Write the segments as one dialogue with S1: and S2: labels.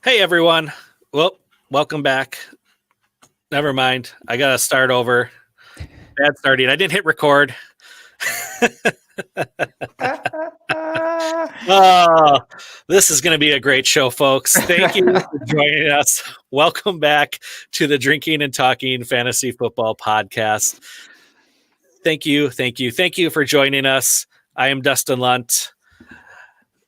S1: Hey everyone. Well, welcome back. Never mind. I gotta start over. Bad starting. I didn't hit record. Oh, this is going to be a great show, folks. Thank you for joining us. Welcome back to the Drinking and Talking Fantasy Football Podcast. Thank you for joining us. I am Dustin Lunt.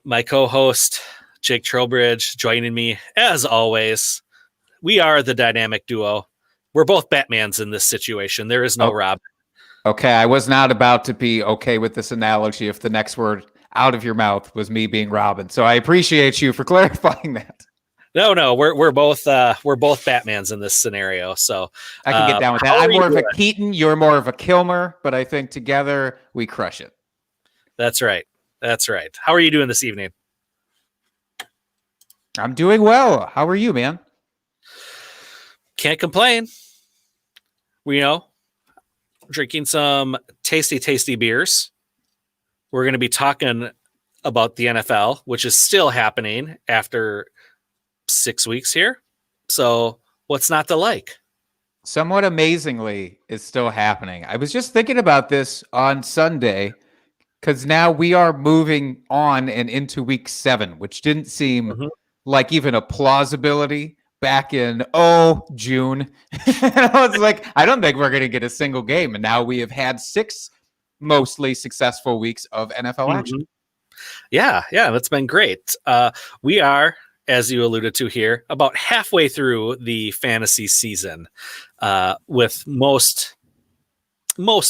S1: My co-host, Jake Trowbridge, joining me as always. We are the dynamic duo. We're both Batmans in this situation. There is no Rob.
S2: Okay, I was not about to be okay with this analogy if the next word out of your mouth was me being Robin. So I appreciate you for clarifying that.
S1: No, we're both Batmans in this scenario. So
S2: I can get down with that. I'm more of a Keaton, you're more of a Kilmer, but I think together we crush it.
S1: That's right. How are you doing this evening?
S2: I'm doing well. How are you, man?
S1: Can't complain. Drinking some tasty beers. We're going to be talking about the NFL, which is still happening after 6 weeks here. So what's not to like?
S2: Somewhat amazingly, it's still happening. I was just thinking about this on Sunday because now we are moving on and into week 7, which didn't seem like even a plausibility back in June. I was like, I don't think we're going to get a single game, and now we have had 6 mostly successful weeks of NFL action.
S1: Yeah, that's been great. We are, as you alluded to here, about halfway through the fantasy season, with most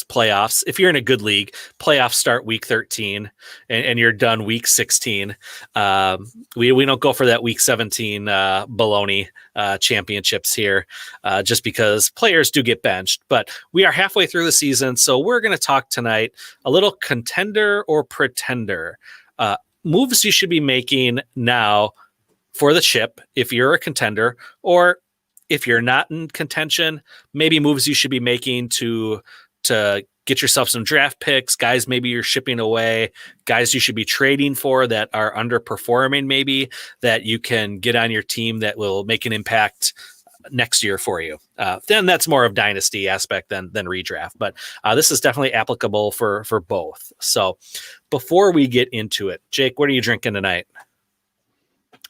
S1: playoffs. If you're in a good league, playoffs start week 13 and you're done week 16. We don't go for that week 17 baloney championships here, just because players do get benched. But we are halfway through the season, so we're going to talk tonight a little contender or pretender. Moves you should be making now for the chip if you're a contender, or if you're not in contention, maybe moves you should be making to get yourself some draft picks, guys maybe you're shipping away, guys you should be trading for that are underperforming, maybe that you can get on your team that will make an impact next year for you. Then that's more of dynasty aspect than redraft. But this is definitely applicable for both. So before we get into it, Jake, what are you drinking tonight?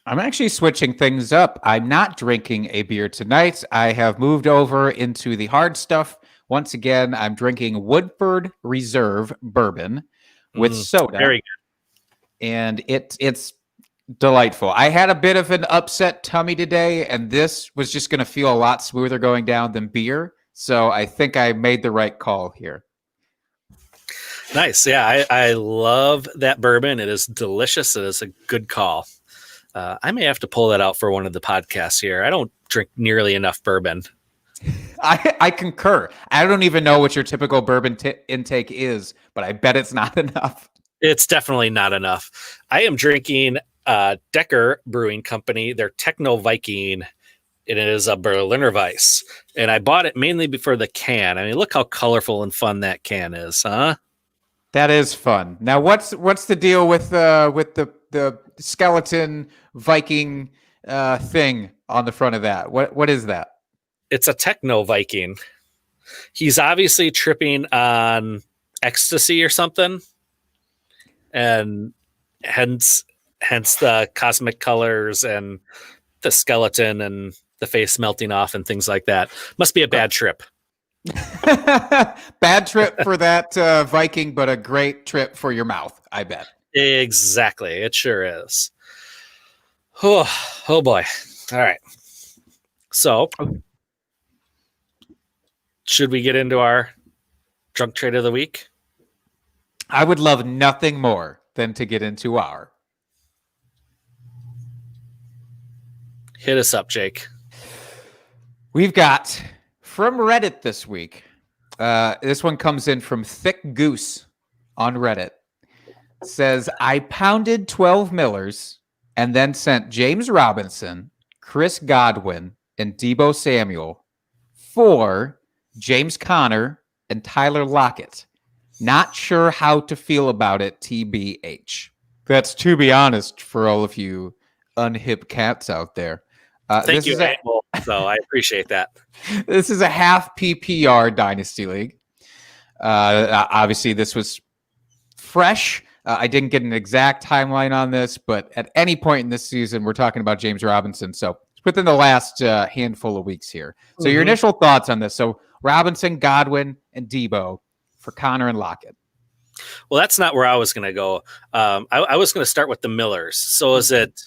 S2: I'm actually switching things up. I'm not drinking a beer tonight. I have moved over into the hard stuff. Once again, I'm drinking Woodford Reserve bourbon with soda.
S1: Very good.
S2: And it's delightful. I had a bit of an upset tummy today, and this was just going to feel a lot smoother going down than beer. So I think I made the right call here.
S1: Nice. Yeah, I love that bourbon. It is delicious. It is a good call. I may have to pull that out for one of the podcasts here. I don't drink nearly enough bourbon.
S2: I concur. I don't even know what your typical bourbon intake is, but I bet it's not enough.
S1: It's definitely not enough. I am drinking Decker Brewing Company, their Techno Viking, and it is a Berliner Weiss. And I bought it mainly for the can. I mean, look how colorful and fun that can is, huh?
S2: That is fun. Now, what's the deal with the skeleton Viking thing on the front of that? What is that?
S1: It's a Techno Viking. He's obviously tripping on ecstasy or something, and hence the cosmic colors and the skeleton and the face melting off and things like that. Must be a bad trip.
S2: Bad trip for that Viking, but a great trip for your mouth, I bet.
S1: Exactly. It sure is. Oh boy. All right. So, should we get into our drunk trade of the week?
S2: I would love nothing more than to get into our.
S1: Hit us up, Jake.
S2: We've got from Reddit this week. This one comes in from Thick Goose on Reddit. It says, I pounded 12 Millers and then sent James Robinson, Chris Godwin, and Deebo Samuel for James Conner and Tyler Lockett. Not sure how to feel about it, TBH. That's to be honest for all of you unhip cats out there.
S1: Thank you, Abel. So I appreciate that.
S2: This is a half PPR dynasty league. Obviously, this was fresh. I didn't get an exact timeline on this, but at any point in this season, we're talking about James Robinson. So it's within the last handful of weeks here. So your initial thoughts on this? So Robinson, Godwin, and Debo for Connor and Lockett.
S1: Well, that's not where I was going to go. I was going to start with the Millers. So is it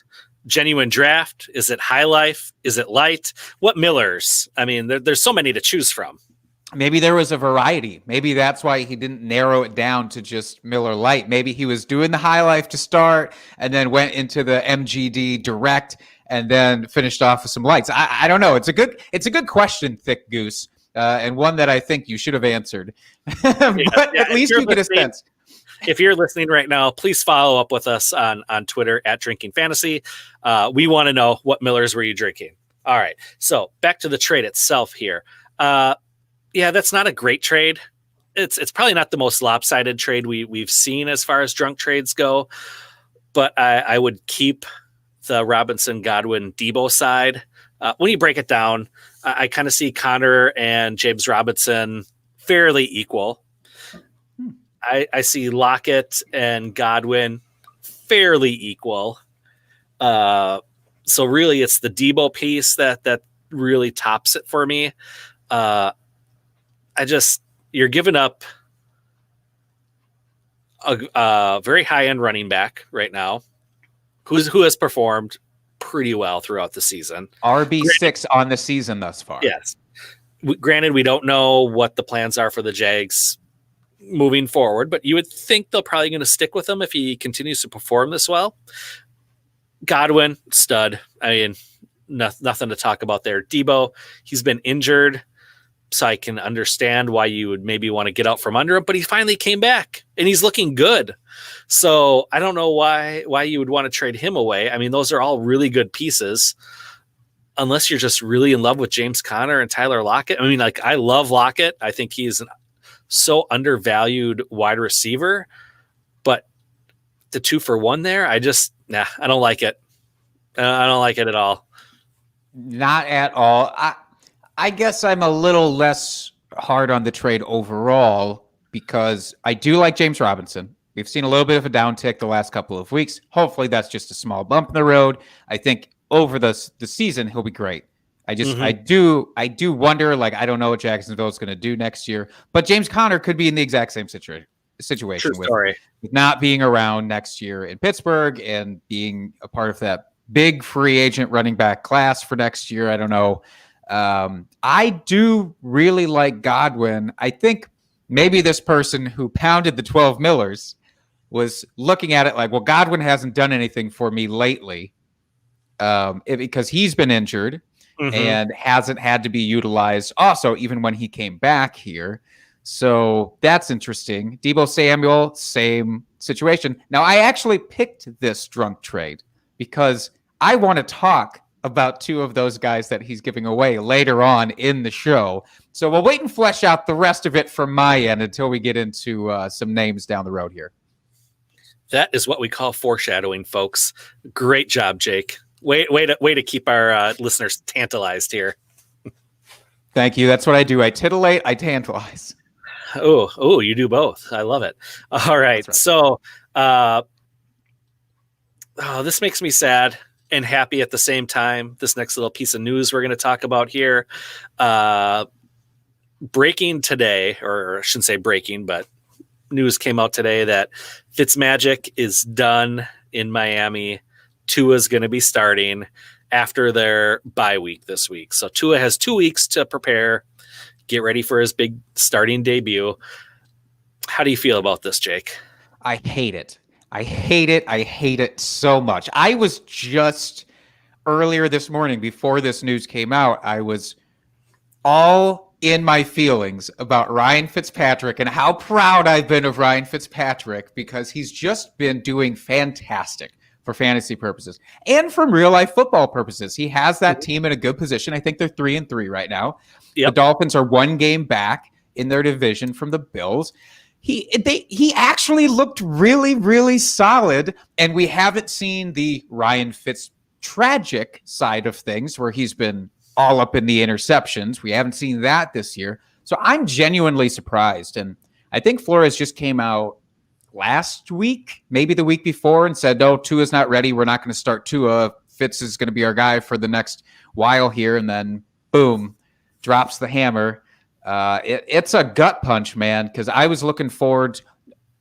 S1: genuine draft? Is it high life? Is it light? What Millers? I mean, there's so many to choose from.
S2: Maybe there was a variety. Maybe that's why he didn't narrow it down to just Miller Lite. Maybe he was doing the high life to start and then went into the MGD direct and then finished off with some lights. I don't know. It's a good question, Thick Goose, and one that I think you should have answered. But at least you get a sense.
S1: If you're listening right now, please follow up with us on Twitter at Drinking Fantasy. We want to know, what Millers were you drinking? All right. So back to the trade itself here. Yeah, that's not a great trade. It's probably not the most lopsided trade we've seen as far as drunk trades go, but I would keep the Robinson, Godwin, Debo side. When you break it down, I kind of see Connor and James Robinson fairly equal. I see Lockett and Godwin fairly equal. So really, it's the Debo piece that really tops it for me. You're giving up a very high-end running back right now who has performed pretty well throughout the season.
S2: RB6 on the season thus far.
S1: Yes. Granted, we don't know what the plans are for the Jags moving forward, but you would think they're probably going to stick with him if he continues to perform this well. Godwin, stud. I mean, nothing to talk about there. Debo, he's been injured, so I can understand why you would maybe want to get out from under him, but he finally came back and he's looking good. So I don't know why you would want to trade him away. I mean, those are all really good pieces, unless you're just really in love with James Conner and Tyler Lockett. I mean, like, I love Lockett. I think he's an so undervalued wide receiver, but the 2-for-1 there, I don't like it. I don't like it at all.
S2: Not at all. I guess I'm a little less hard on the trade overall because I do like James Robinson. We've seen a little bit of a downtick the last couple of weeks. Hopefully that's just a small bump in the road. I think over the season, he'll be great. I do wonder, like, I don't know what Jacksonville is going to do next year, but James Conner could be in the exact same situation with not being around next year in Pittsburgh and being a part of that big free agent running back class for next year. I don't know. I do really like Godwin. I think maybe this person who pounded the 12 Millers was looking at it like, well, Godwin hasn't done anything for me lately because he's been injured and hasn't had to be utilized also, even when he came back here. So that's interesting. Deebo Samuel, same situation. Now, I actually picked this drunk trade because I want to talk about two of those guys that he's giving away later on in the show. So we'll wait and flesh out the rest of it from my end until we get into some names down the road here.
S1: That is what we call foreshadowing, folks. Great job, Jake. Way to keep our listeners tantalized here.
S2: Thank you. That's what I do. I titillate, I tantalize.
S1: Oh, you do both. I love it. All right. So this makes me sad and happy at the same time. This next little piece of news we're going to talk about here. Breaking today, or I shouldn't say breaking, but news came out today that Fitzmagic is done in Miami. Tua is going to be starting after their bye week this week. So Tua has 2 weeks to prepare, get ready for his big starting debut. How do you feel about this, Jake?
S2: I hate it. I hate it so much. I was just earlier this morning, before this news came out, I was all in my feelings about Ryan Fitzpatrick and how proud I've been of Ryan Fitzpatrick because he's just been doing fantastic for fantasy purposes and from real life football purposes. He has that team in a good position. I think they're 3-3 right now. Yep. The Dolphins are 1 game back in their division from the Bills. He actually looked really, really solid, and we haven't seen the Ryan Fitz tragic side of things where he's been all up in the interceptions. We haven't seen that this year. So I'm genuinely surprised. And I think Flores just came out last week, maybe the week before, and said, no, Tua's not ready. We're not going to start Tua. Fitz is going to be our guy for the next while here. And then, boom, drops the hammer. It's a gut punch, man, because I was looking forward,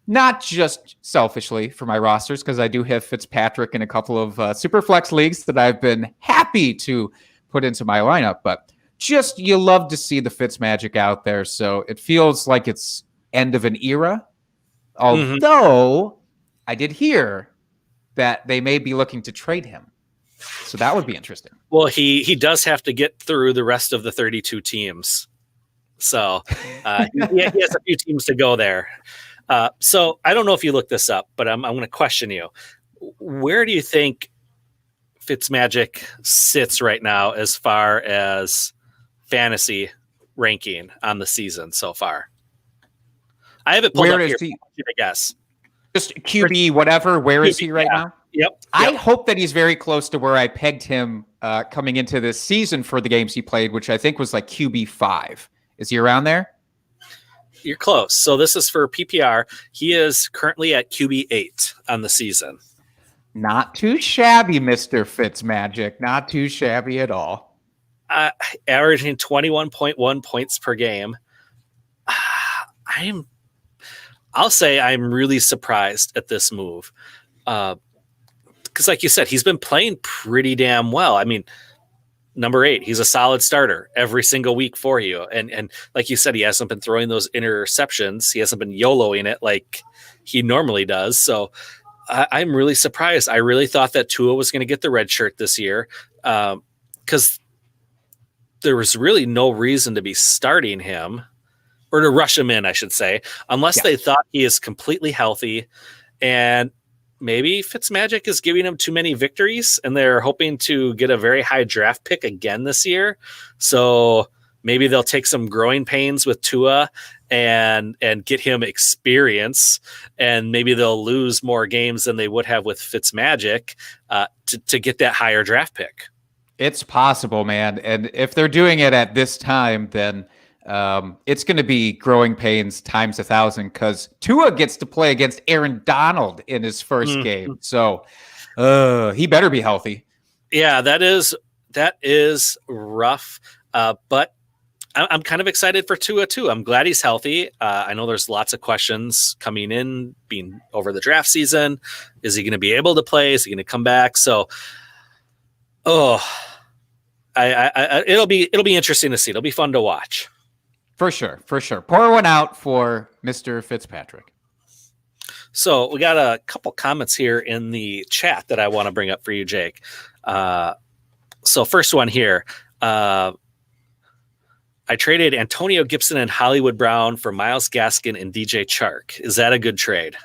S2: not just selfishly for my rosters, because I do have Fitzpatrick in a couple of super flex leagues that I've been happy to put into my lineup, but just you love to see the Fitz magic out there. So it feels like it's end of an era. Although I did hear that they may be looking to trade him. So that would be interesting.
S1: Well, he does have to get through the rest of the 32 teams. So he has a few teams to go there. So I don't know if you looked this up, but I'm going to question you. Where do you think Fitzmagic sits right now as far as fantasy ranking on the season so far? I have it pulled up here. I guess.
S2: Just QB, whatever. Where is he right now?
S1: Yep.
S2: I hope that he's very close to where I pegged him coming into this season for the games he played, which I think was like QB 5. Is he around there?
S1: You're close. So this is for PPR. He is currently at QB 8 on the season.
S2: Not too shabby, Mr. Fitzmagic. Not too shabby at all.
S1: Averaging 21.1 points per game. I'll say I'm really surprised at this move. Because like you said, he's been playing pretty damn well. I mean, number 8, he's a solid starter every single week for you. And like you said, he hasn't been throwing those interceptions. He hasn't been YOLOing it like he normally does. So I'm really surprised. I really thought that Tua was going to get the red shirt this year because there was really no reason to be starting him or to rush him in, I should say, unless they thought he is completely healthy. And maybe Fitzmagic is giving him too many victories and they're hoping to get a very high draft pick again this year. So maybe they'll take some growing pains with Tua and get him experience, and maybe they'll lose more games than they would have with Fitzmagic to get that higher draft pick.
S2: It's possible, man. And if they're doing it at this time, then it's going to be growing pains times 1,000 because Tua gets to play against Aaron Donald in his first game. So he better be healthy.
S1: Yeah, that is rough. But I'm kind of excited for Tua too. I'm glad he's healthy. I know there's lots of questions coming in, being over the draft season. Is he going to be able to play? Is he going to come back? So, it'll be interesting to see. It'll be fun to watch.
S2: For sure. Pour one out for Mr. Fitzpatrick.
S1: So we got a couple comments here in the chat that I want to bring up for you, Jake. So first one here. I traded Antonio Gibson and Hollywood Brown for Myles Gaskin and DJ Chark. Is that a good trade?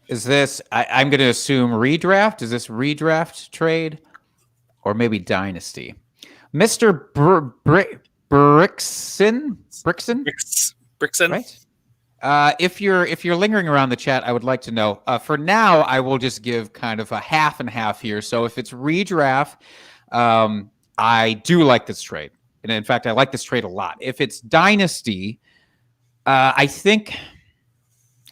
S2: Is this, I'm going to assume redraft? Is this redraft trade or maybe dynasty? Mr. Brixon, right? If you're lingering around the chat, I would like to know. For now, I will just give kind of a half and half here. So if it's redraft, I do like this trade. And in fact, I like this trade a lot. If it's dynasty, I think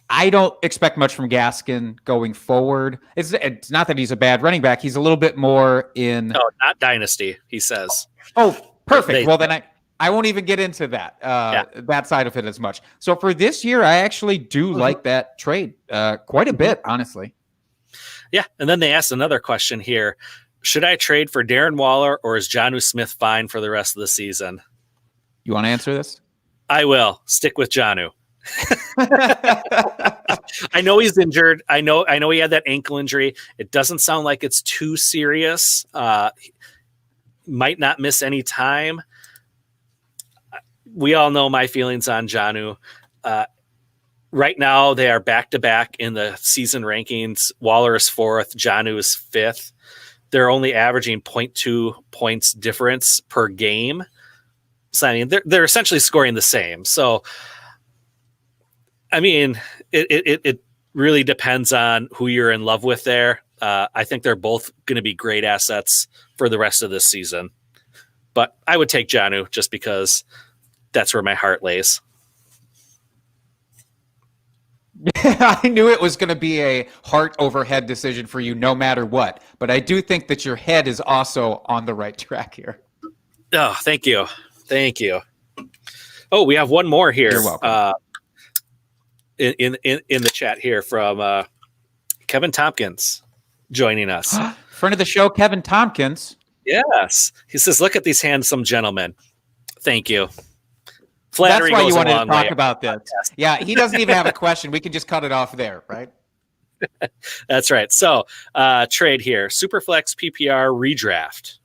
S2: I don't expect much from Gaskin going forward. It's not that he's a bad running back. He's a little bit more in...
S1: No, not dynasty, he says.
S2: Oh, perfect. Well, then I won't even get into that that side of it as much. So for this year, I actually do like that trade quite a bit, honestly.
S1: Yeah, and then they asked another question here. Should I trade for Darren Waller or is Jonnu Smith fine for the rest of the season?
S2: You want to answer this?
S1: I will. Stick with Jonnu. I know he's injured. I know he had that ankle injury. It doesn't sound like it's too serious. Might not miss any time. We all know my feelings on Jonnu. Right now, they are back-to-back in the season rankings. Waller is 4th. Jonnu is 5th. They're only averaging 0.2 points difference per game. So, I mean, they're essentially scoring the same. So, I mean, it really depends on who you're in love with there. I think they're both going to be great assets for the rest of this season. But I would take Jonnu just because that's where my heart lays.
S2: I knew it was going to be a heart over head decision for you no matter what. But I do think that your head is also on the right track here.
S1: Oh, thank you. Thank you. Oh, we have one more here.
S2: You're welcome.
S1: In the chat here from Kevin Tompkins joining us.
S2: Friend of the show, Kevin Tompkins.
S1: Yes. He says, look at these handsome gentlemen. Thank you.
S2: Flattery. That's why you wanted to talk about this. Yeah, he doesn't even have a question. We can just cut it off there, right?
S1: That's right. So, trade here. Superflex PPR redraft.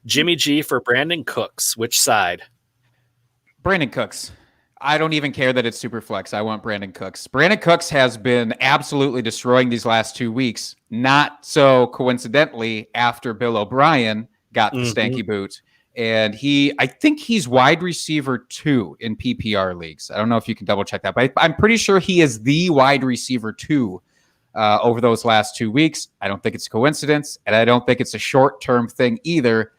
S1: Jimmy G for Brandon Cooks. Which side?
S2: Brandon Cooks. I don't even care that it's Superflex. I want Brandon Cooks. Brandon Cooks has been absolutely destroying these last 2 weeks. Not so coincidentally after Bill O'Brien got the stanky boot. And I think he's wide receiver 2 in PPR leagues. I don't know if you can double check that, but I'm pretty sure he is the wide receiver 2 over those last 2 weeks. I don't think it's a coincidence, and I don't think it's a short-term thing either.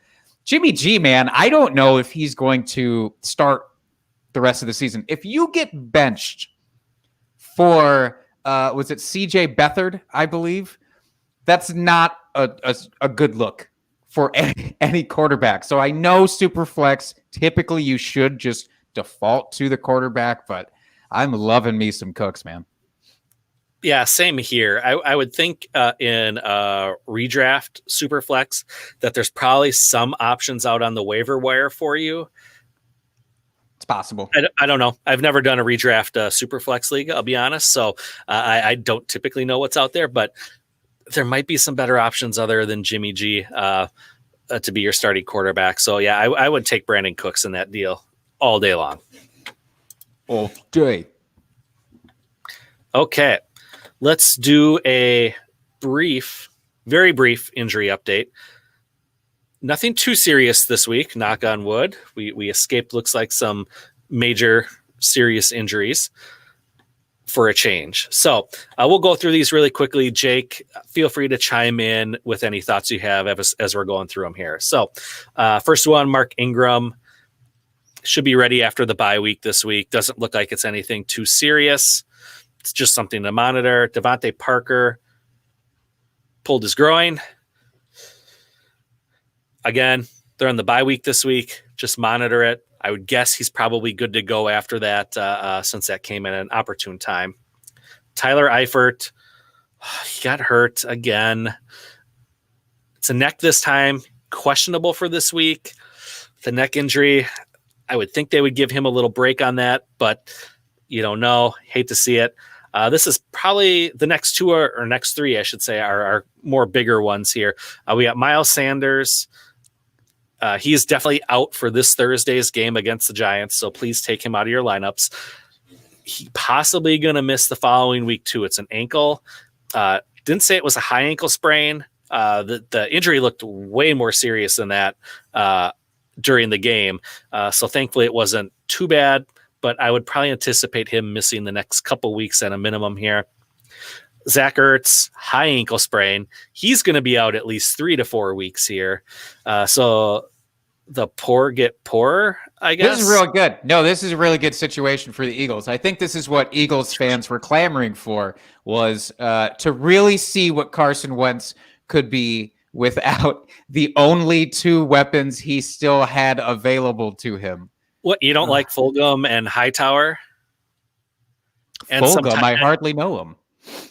S2: Jimmy G, man, I don't know if he's going to start the rest of the season. If you get benched for, was it CJ Beathard, I believe? That's not a good look for any quarterback. So I know Superflex, typically you should just default to the quarterback, but I'm loving me some Cooks, man.
S1: Yeah, same here. I would think in redraft Superflex that there's probably some options out on the waiver wire for you.
S2: It's possible.
S1: I don't know. I've never done a redraft Superflex league, I'll be honest. So I don't typically know what's out there, but there might be some better options other than Jimmy G to be your starting quarterback. So, yeah, I would take Brandon Cooks in that deal all day long.
S2: All day.
S1: Okay. Let's do a very brief injury update. Nothing too serious this week, knock on wood. We escaped, looks like, some major serious injuries for a change. So we'll go through these really quickly. Jake, feel free to chime in with any thoughts you have as we're going through them here. So first one, Mark Ingram should be ready after the bye week this week. Doesn't look like it's anything too serious. It's just something to monitor. Devontae Parker pulled his groin. Again, they're on the bye week this week. Just monitor it. I would guess he's probably good to go after that since that came at an opportune time. Tyler Eifert, he got hurt again. It's a neck this time. Questionable for this week. The neck injury, I would think they would give him a little break on that, but you don't know. Hate to see it. This is probably the next two or next three, I should say, are more bigger ones here. We got Miles Sanders. He is definitely out for this Thursday's game against the Giants, so please take him out of your lineups. He possibly going to miss the following week, too. It's an ankle. Didn't say it was a high ankle sprain. The injury looked way more serious than that during the game, so thankfully it wasn't too bad, but I would probably anticipate him missing the next couple weeks at a minimum here. Zach Ertz, high ankle sprain. He's going to be out at least 3 to 4 weeks here. So the poor get poorer, I guess.
S2: This is real good. No, this is a really good situation for the Eagles. I think this is what Eagles fans were clamoring for, was to really see what Carson Wentz could be without the only 2 weapons he still had available to him.
S1: What, you don't like Fulgham and Hightower?
S2: And Fulgham, I hardly know him.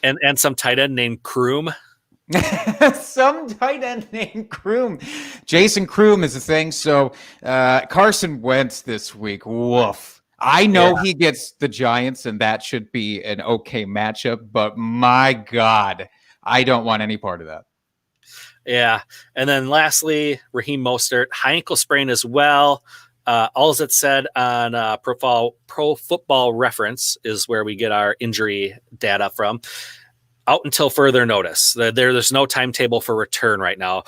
S1: And some tight end named Kroom.
S2: Some tight end named Kroom. Jason Kroom is the thing. So Carson Wentz this week. Woof. I know he gets the Giants, and that should be an okay matchup. But my God, I don't want any part of that.
S1: Yeah. And then lastly, Raheem Mostert, high ankle sprain as well. All it said on Pro Football Reference is where we get our injury data from. Out until further notice. There's no timetable for return right now.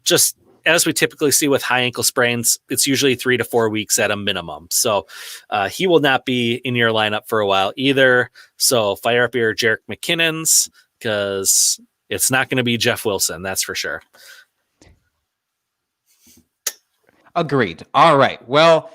S1: Just as we typically see with high ankle sprains, it's usually 3 to 4 weeks at a minimum. So he will not be in your lineup for a while either. So fire up your Jerick McKinnons, because It's not going to be Jeff Wilson, that's for sure.
S2: Agreed. All right. Well,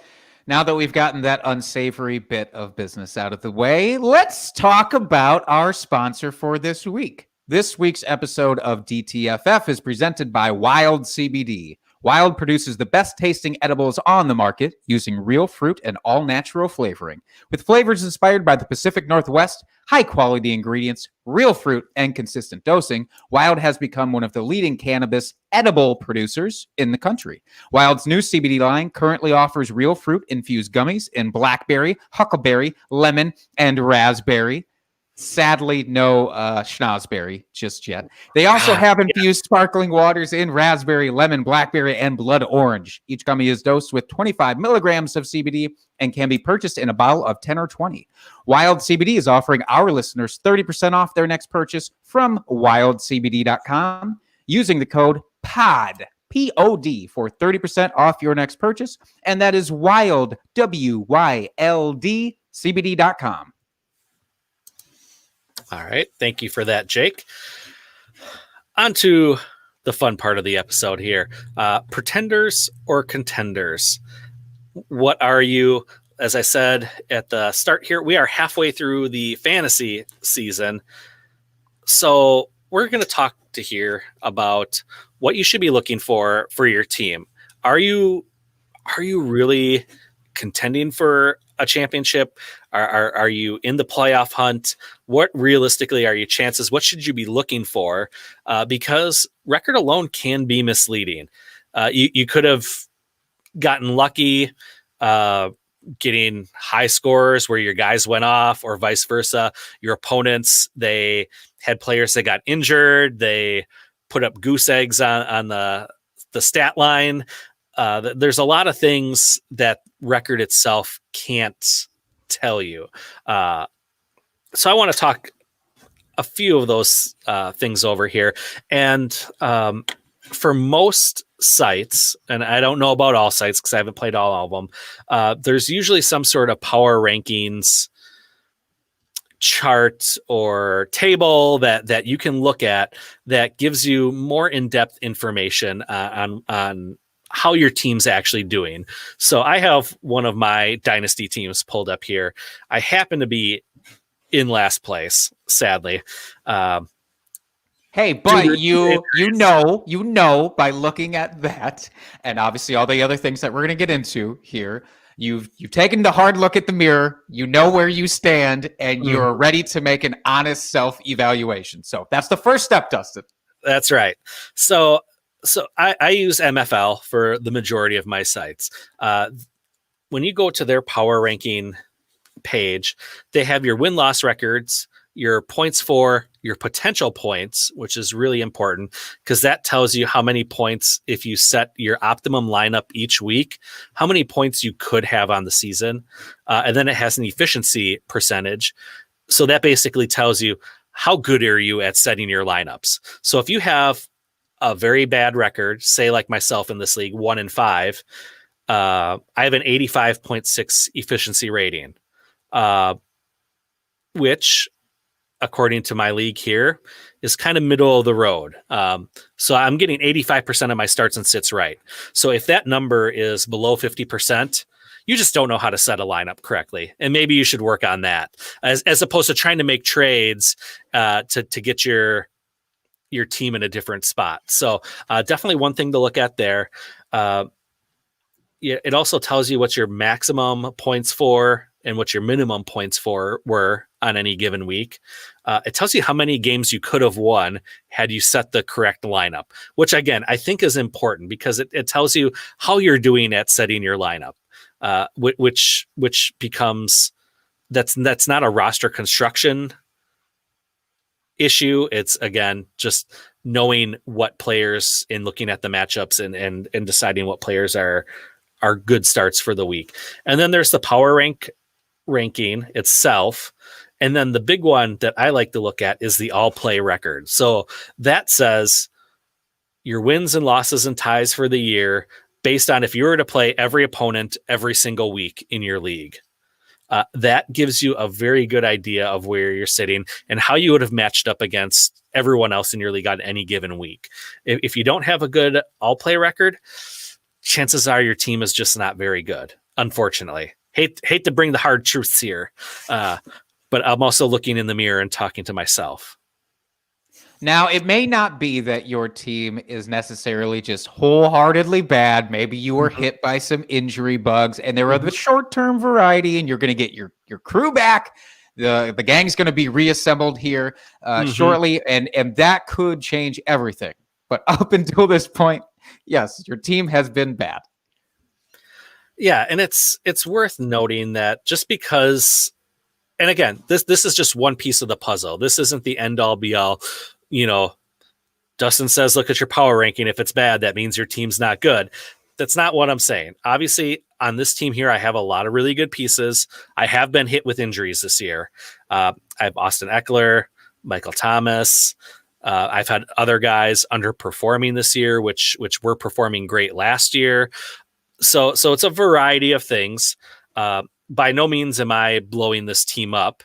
S2: now that we've gotten that unsavory bit of business out of the way, let's talk about our sponsor for this week. This week's episode of DTFF is presented by Wild CBD. Wild produces the best tasting edibles on the market using real fruit and all natural flavoring. With flavors inspired by the Pacific Northwest, high quality ingredients, real fruit, and consistent dosing, Wild has become one of the leading cannabis edible producers in the country. Wild's new CBD line currently offers real fruit infused gummies in blackberry, huckleberry, lemon, and raspberry. Sadly, no schnozberry just yet. They also have infused sparkling waters in raspberry, lemon, blackberry, and blood orange. Each gummy is dosed with 25 milligrams of CBD and can be purchased in a bottle of 10 or 20. Wild CBD is offering our listeners 30% off their next purchase from wildcbd.com using the code POD, P-O-D, for 30% off your next purchase. And that is wild, W-Y-L-D, CBD.com.
S1: All right. Thank you for that, Jake. On to the fun part of the episode here. Pretenders or contenders? What are you? As I said at the start here, we are halfway through the fantasy season. So we're going to talk to here about what you should be looking for your team. Are you really contending for a championship? Are you in the playoff hunt? What realistically are your chances? What should you be looking for? Because record alone can be misleading. You could have gotten lucky getting high scores where your guys went off, or vice versa. Your opponents, they had players that got injured. They put up goose eggs on the stat line. There's a lot of things that record itself can't tell you. So I want to talk a few of those things over here. And for most sites, and I don't know about all sites because I haven't played all of them, there's usually some sort of power rankings chart or table that you can look at that gives you more in-depth information on how your team's actually doing. So I have one of my dynasty teams pulled up here. I happen to be in last place, sadly.
S2: Hey, but you know by looking at that, and obviously all the other things that we're going to get into here, you've taken the hard look at the mirror. You know where you stand, and you're ready to make an honest self-evaluation. So that's the first step, Dustin.
S1: That's right. So I use MFL for the majority of my sites. When you go to their power ranking page, they have your win-loss records, your points for, your potential points, which is really important because that tells you how many points, if you set your optimum lineup each week, how many points you could have on the season. And then it has an efficiency percentage. So that basically tells you how good are you at setting your lineups. So if you have a very bad record, say like myself in this league, 1-5, I have an 85.6 efficiency rating, which, according to my league here, is kind of middle of the road. So I'm getting 85% of my starts and sits right. So if that number is below 50%, you just don't know how to set a lineup correctly. And maybe you should work on that as opposed to trying to make trades to get your team in a different spot. So definitely one thing to look at there. It also tells you what your maximum points for and what your minimum points for were on any given week. It tells you how many games you could have won had you set the correct lineup, which again, I think is important because it tells you how you're doing at setting your lineup, which becomes, that's not a roster construction issue. It's again, just knowing what players and looking at the matchups and deciding what players are good starts for the week. And then there's the power ranking itself. And then the big one that I like to look at is the all play record. So that says your wins and losses and ties for the year based on if you were to play every opponent every single week in your league. That gives you a very good idea of where you're sitting and how you would have matched up against everyone else in your league on any given week. If you don't have a good all play record, chances are your team is just not very good, unfortunately. Hate to bring the hard truths here, but I'm also looking in the mirror and talking to myself.
S2: Now, it may not be that your team is necessarily just wholeheartedly bad. Maybe you were hit by some injury bugs, and there are the short-term variety, and you're going to get your crew back. The gang's going to be reassembled here shortly, and that could change everything. But up until this point, yes, your team has been bad.
S1: Yeah, and it's worth noting that just because, and again, this is just one piece of the puzzle. This isn't the end all be all. Dustin says, look at your power ranking. If it's bad, that means your team's not good. That's not what I'm saying. Obviously, on this team here, I have a lot of really good pieces. I have been hit with injuries this year. I have Austin Eckler, Michael Thomas. I've had other guys underperforming this year, which were performing great last year. So it's a variety of things. By no means am I blowing this team up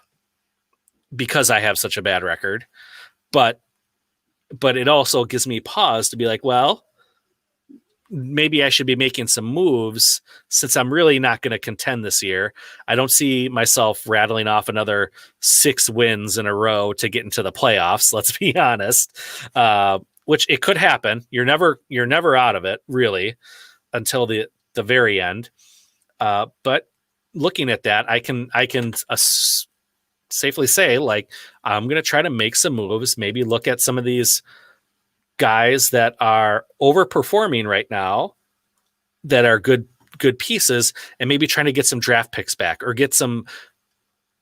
S1: because I have such a bad record, but it also gives me pause to be like, well, maybe I should be making some moves since I'm really not going to contend this year. I don't see myself rattling off another 6 wins in a row to get into the playoffs. Let's be honest, which it could happen. You're never out of it really until the very end. But looking at that, I can safely say, like, I'm going to try to make some moves, maybe look at some of these guys that are overperforming right now that are good pieces, and maybe trying to get some draft picks back or get some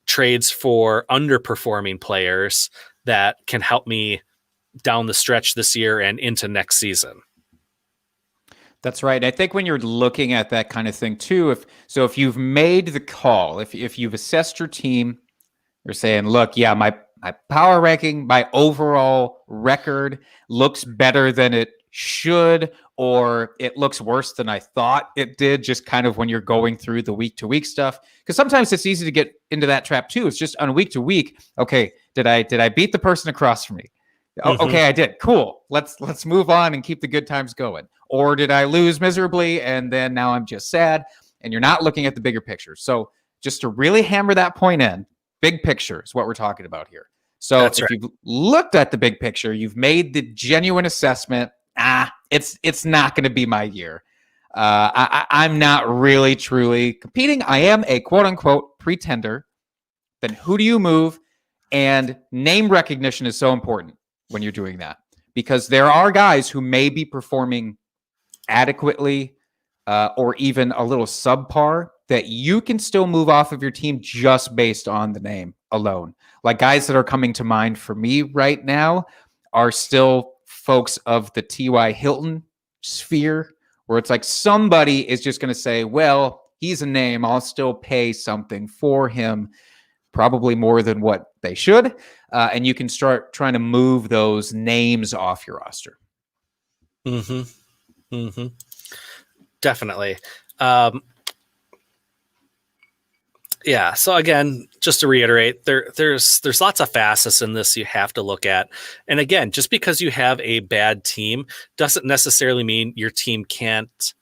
S1: trades for underperforming players that can help me down the stretch this year and into next season.
S2: That's right. I think when you're looking at that kind of thing too, if you've made the call, if you've assessed your team, you're saying, look, yeah, my power ranking, my overall record looks better than it should, or it looks worse than I thought it did, just kind of when you're going through the week-to-week stuff. Because sometimes it's easy to get into that trap too. It's just on week-to-week. Okay, did I beat the person across from me? Okay, I did. Cool. Let's move on and keep the good times going. Or did I lose miserably and then now I'm just sad? And you're not looking at the bigger picture. So just to really hammer that point in, big picture is what we're talking about here. So
S1: That's
S2: if
S1: right.
S2: you've looked at the big picture, you've made the genuine assessment, it's not going to be my year. I'm not really truly competing. I am a quote unquote pretender. Then who do you move? And name recognition is so important when you're doing that, because there are guys who may be performing adequately or even a little subpar that you can still move off of your team just based on the name alone. Like guys that are coming to mind for me right now are still folks of the T.Y. Hilton sphere, where it's like somebody is just going to say, well, he's a name, I'll still pay something for him, probably more than what they should. And you can start trying to move those names off your roster.
S1: Definitely. Yeah. So again, just to reiterate, there's lots of facets in this you have to look at. And again, just because you have a bad team doesn't necessarily mean your team can't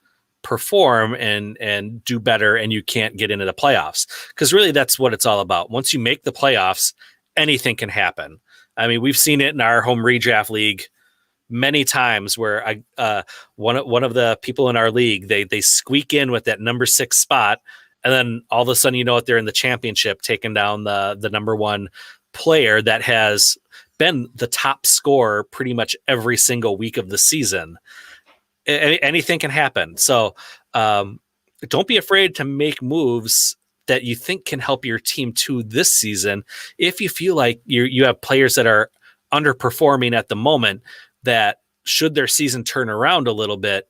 S1: perform and do better and you can't get into the playoffs. Because really that's what it's all about. Once you make the playoffs, anything can happen. I mean, we've seen it in our home redraft league many times where one of the people in our league, they squeak in with that number 6 spot. And then all of a sudden, they're in the championship, taking down the number 1 player that has been the top scorer pretty much every single week of the season. Anything can happen. So don't be afraid to make moves that you think can help your team too this season. If you feel like you have players that are underperforming at the moment, that should their season turn around a little bit,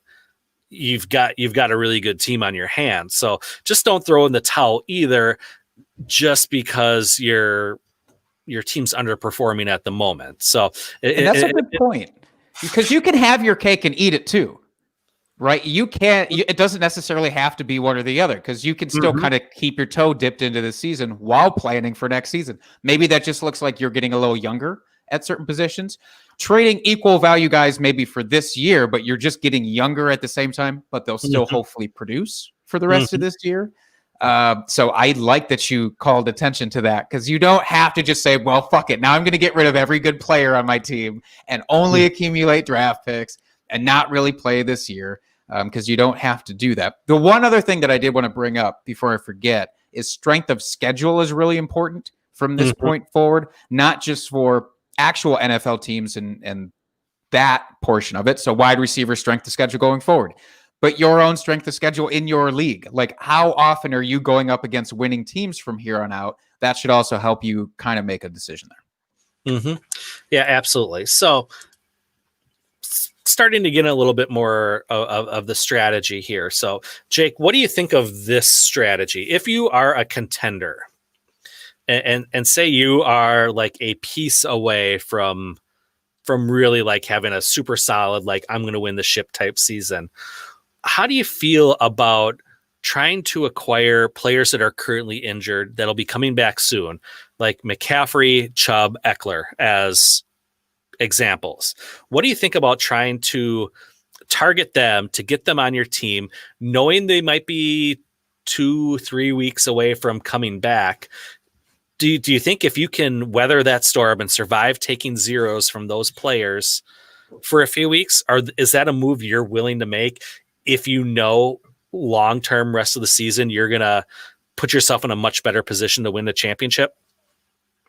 S1: you've got a really good team on your hands. So just don't throw in the towel either, just because your team's underperforming at the moment. So
S2: that's a good point, because you can have your cake and eat it too, right? You can't. It doesn't necessarily have to be one or the other, because you can still kind of keep your toe dipped into the season while planning for next season. Maybe that just looks like you're getting a little younger at certain positions. Trading equal value guys maybe for this year, but you're just getting younger at the same time, but they'll still hopefully produce for the rest of this year. So I like that you called attention to that, because you don't have to just say, well, fuck it, now I'm going to get rid of every good player on my team and only accumulate draft picks and not really play this year, because you don't have to do that. The one other thing that I did want to bring up before I forget is strength of schedule is really important from this point forward, not just for actual NFL teams and that portion of it. So wide receiver strength of schedule going forward, but your own strength of schedule in your league. Like, how often are you going up against winning teams from here on out? That should also help you kind of make a decision there.
S1: Yeah, absolutely. So starting to get a little bit more of the strategy here. So Jake, what do you think of this strategy? If you are a contender and say you are like a piece away from really like having a super solid, like I'm going to win the ship type season, how do you feel about trying to acquire players that are currently injured that'll be coming back soon, like McCaffrey, Chubb, Eckler as examples? What do you think about trying to target them to get them on your team, knowing they might be 2-3 weeks away from coming back? Do you think if you can weather that storm and survive taking zeros from those players for a few weeks, is that a move you're willing to make if you know long-term rest of the season you're going to put yourself in a much better position to win the championship?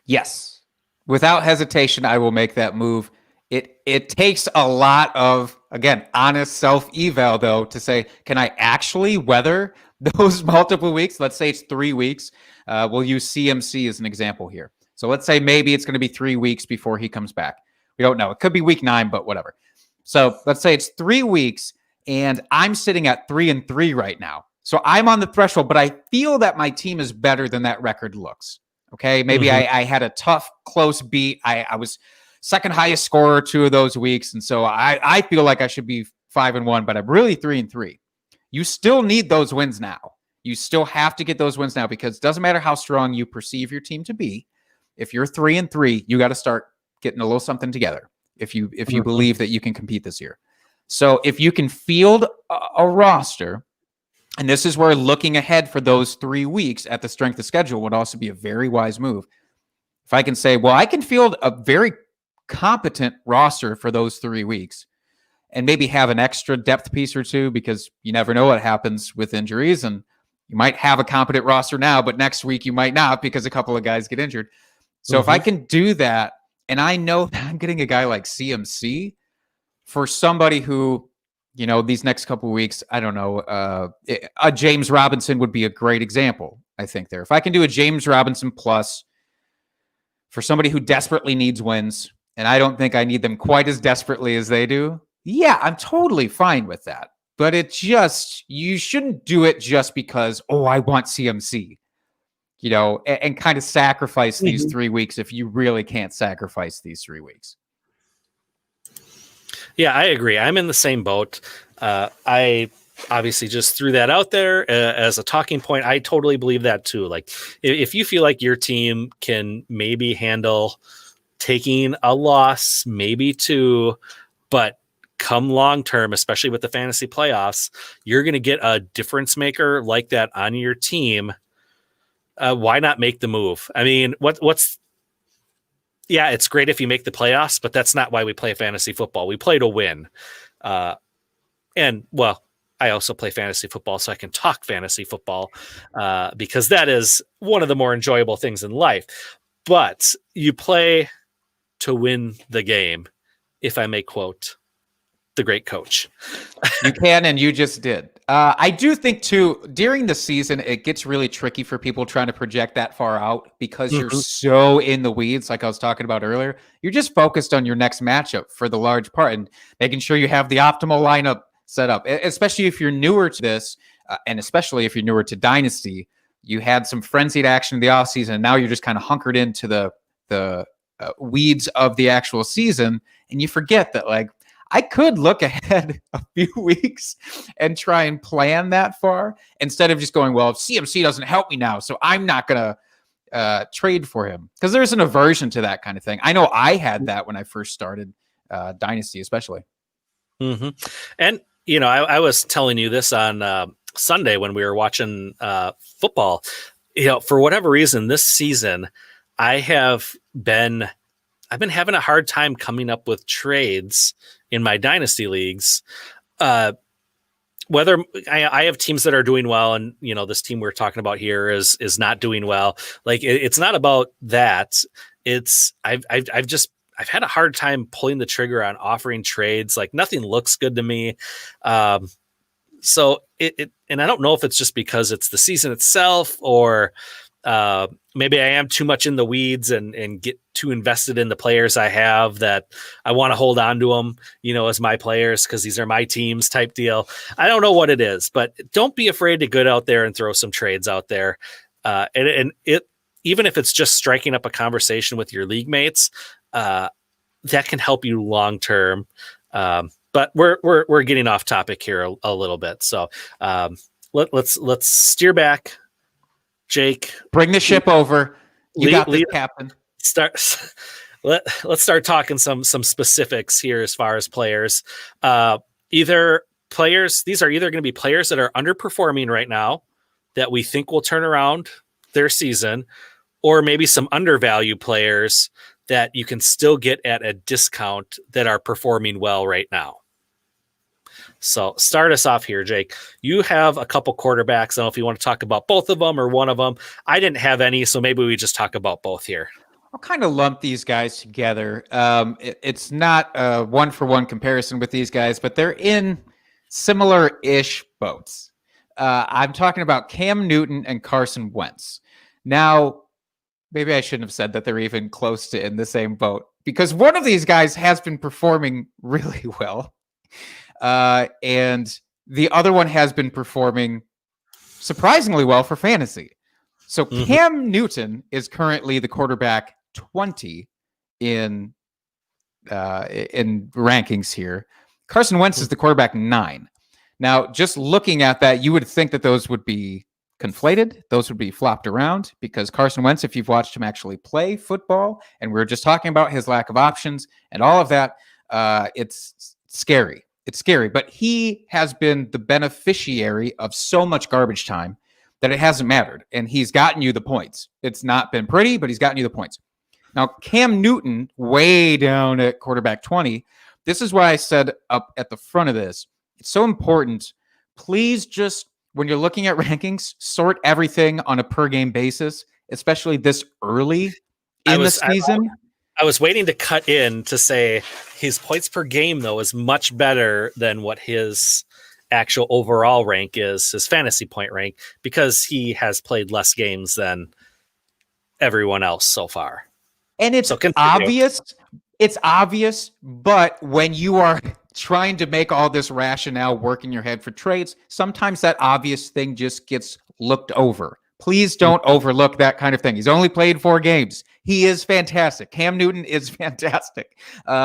S2: Yes. Without hesitation, I will make that move. It takes a lot of, again, honest self-eval, though, to say, can I actually weather those multiple weeks? Let's say it's 3 weeks. We'll use CMC as an example here. So let's say maybe it's going to be 3 weeks before he comes back. We don't know. It could be week 9, but whatever. So let's say it's 3 weeks, and I'm sitting at 3-3 right now. So I'm on the threshold, but I feel that my team is better than that record looks. Okay, maybe I had a tough, close beat. I was second highest scorer 2 of those weeks, and so I feel like I should be 5-1, but I'm really 3-3. You still need those wins now. You still have to get those wins now, because it doesn't matter how strong you perceive your team to be. If you're 3-3, you got to start getting a little something together if you believe that you can compete this year. So if you can field a roster, and this is where looking ahead for those 3 weeks at the strength of schedule would also be a very wise move. If I can say, well, I can field a very competent roster for those 3 weeks and maybe have an extra depth piece or two, because you never know what happens with injuries, and you might have a competent roster now, but next week you might not because a couple of guys get injured. So if I can do that, and I know that I'm getting a guy like CMC for somebody who, you know, these next couple of weeks, I don't know, a James Robinson would be a great example, I think, there. If I can do a James Robinson plus for somebody who desperately needs wins, and I don't think I need them quite as desperately as they do, yeah, I'm totally fine with that. But you shouldn't do it just because, oh, I want CMC, you know, and kind of sacrifice these 3 weeks if you really can't sacrifice these 3 weeks.
S1: Yeah, I agree. I'm in the same boat. I obviously just threw that out there as a talking point. I totally believe that too. Like, if you feel like your team can maybe handle taking a loss, maybe 2, but come long term, especially with the fantasy playoffs, you're going to get a difference maker like that on your team. Why not make the move? I mean, yeah, it's great if you make the playoffs, but that's not why we play fantasy football. We play to win. And well, I also play fantasy football, so I can talk fantasy football because that is one of the more enjoyable things in life. But you play to win the game, if I may quote the great coach.
S2: You can, and you just did. I do think, too, during the season, it gets really tricky for people trying to project that far out because you're so in the weeds, like I was talking about earlier. You're just focused on your next matchup for the large part and making sure you have the optimal lineup set up, especially if you're newer to this, and especially if you're newer to Dynasty. You had some frenzied action in the offseason, and now you're just kind of hunkered into the weeds of the actual season, and you forget that, like, I could look ahead a few weeks and try and plan that far instead of just going, well, CMC doesn't help me now, so I'm not going trade for him? Because there's an aversion to that kind of thing. I know I had that when I first started Dynasty, especially.
S1: Mm-hmm. And, I was telling you this on Sunday when we were watching football. For whatever reason, this season, I've been having a hard time coming up with trades in my Dynasty leagues. Whether I have teams that are doing well, and this team we're talking about here is not doing well. Like it's not about that. It's I've had a hard time pulling the trigger on offering trades. Like nothing looks good to me. So and I don't know if it's just because it's the season itself, or maybe I am too much in the weeds and get too invested in the players I have that I want to hold on to them, as my players because these are my teams type deal. I don't know what it is, but don't be afraid to get out there and throw some trades out there. And even if it's just striking up a conversation with your league mates, that can help you long term. But we're getting off topic here a little bit, so let's steer back. Jake,
S2: bring the ship over. You got this, Captain.
S1: Let's start talking some specifics here as far as players. These are either going to be players that are underperforming right now that we think will turn around their season, or maybe some undervalued players that you can still get at a discount that are performing well right now. So start us off here, Jake. You have a couple quarterbacks. I don't know if you want to talk about both of them or one of them. I didn't have any, so maybe we just talk about both here.
S2: I'll kind of lump these guys together. It's not a one-for-one comparison with these guys, but they're in similar-ish boats. I'm talking about Cam Newton and Carson Wentz. Now, maybe I shouldn't have said that they're even close to in the same boat, because one of these guys has been performing really well. And the other one has been performing surprisingly well for fantasy. So Cam Newton is currently the quarterback 20 in rankings here. Carson Wentz is the quarterback 9. Now, just looking at that, you would think that those would be conflated. Those would be flopped around, because Carson Wentz, if you've watched him actually play football, and we were just talking about his lack of options and all of that, it's scary. It's scary, but he has been the beneficiary of so much garbage time that it hasn't mattered, and he's gotten you the points. It's not been pretty, but he's gotten you the points. Now, Cam Newton, way down at quarterback 20, this is why I said up at the front of this, it's so important. Please just, when you're looking at rankings, sort everything on a per-game basis, especially this early in the season.
S1: I was waiting to cut in to say his points per game, though, is much better than what his actual overall rank is, his fantasy point rank, because he has played less games than everyone else so far.
S2: And it's obvious. It's obvious, but when you are trying to make all this rationale work in your head for trades, sometimes that obvious thing just gets looked over. Please don't overlook that kind of thing. He's only played 4 games. He is fantastic. Cam Newton is fantastic.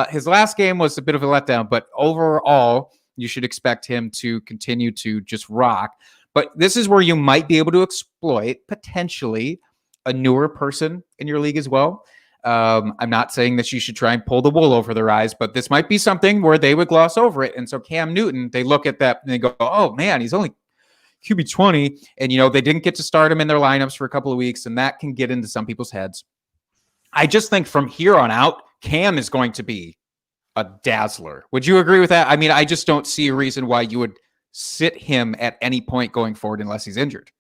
S2: His last game was a bit of a letdown, but overall, you should expect him to continue to just rock. But this is where you might be able to exploit potentially a newer person in your league as well. I'm not saying that you should try and pull the wool over their eyes, but this might be something where they would gloss over it. And so Cam Newton, they look at that and they go, oh man, he's only QB 20. And, they didn't get to start him in their lineups for a couple of weeks, and that can get into some people's heads. I just think from here on out, Cam is going to be a dazzler. Would you agree with that? I mean, I just don't see a reason why you would sit him at any point going forward unless he's injured.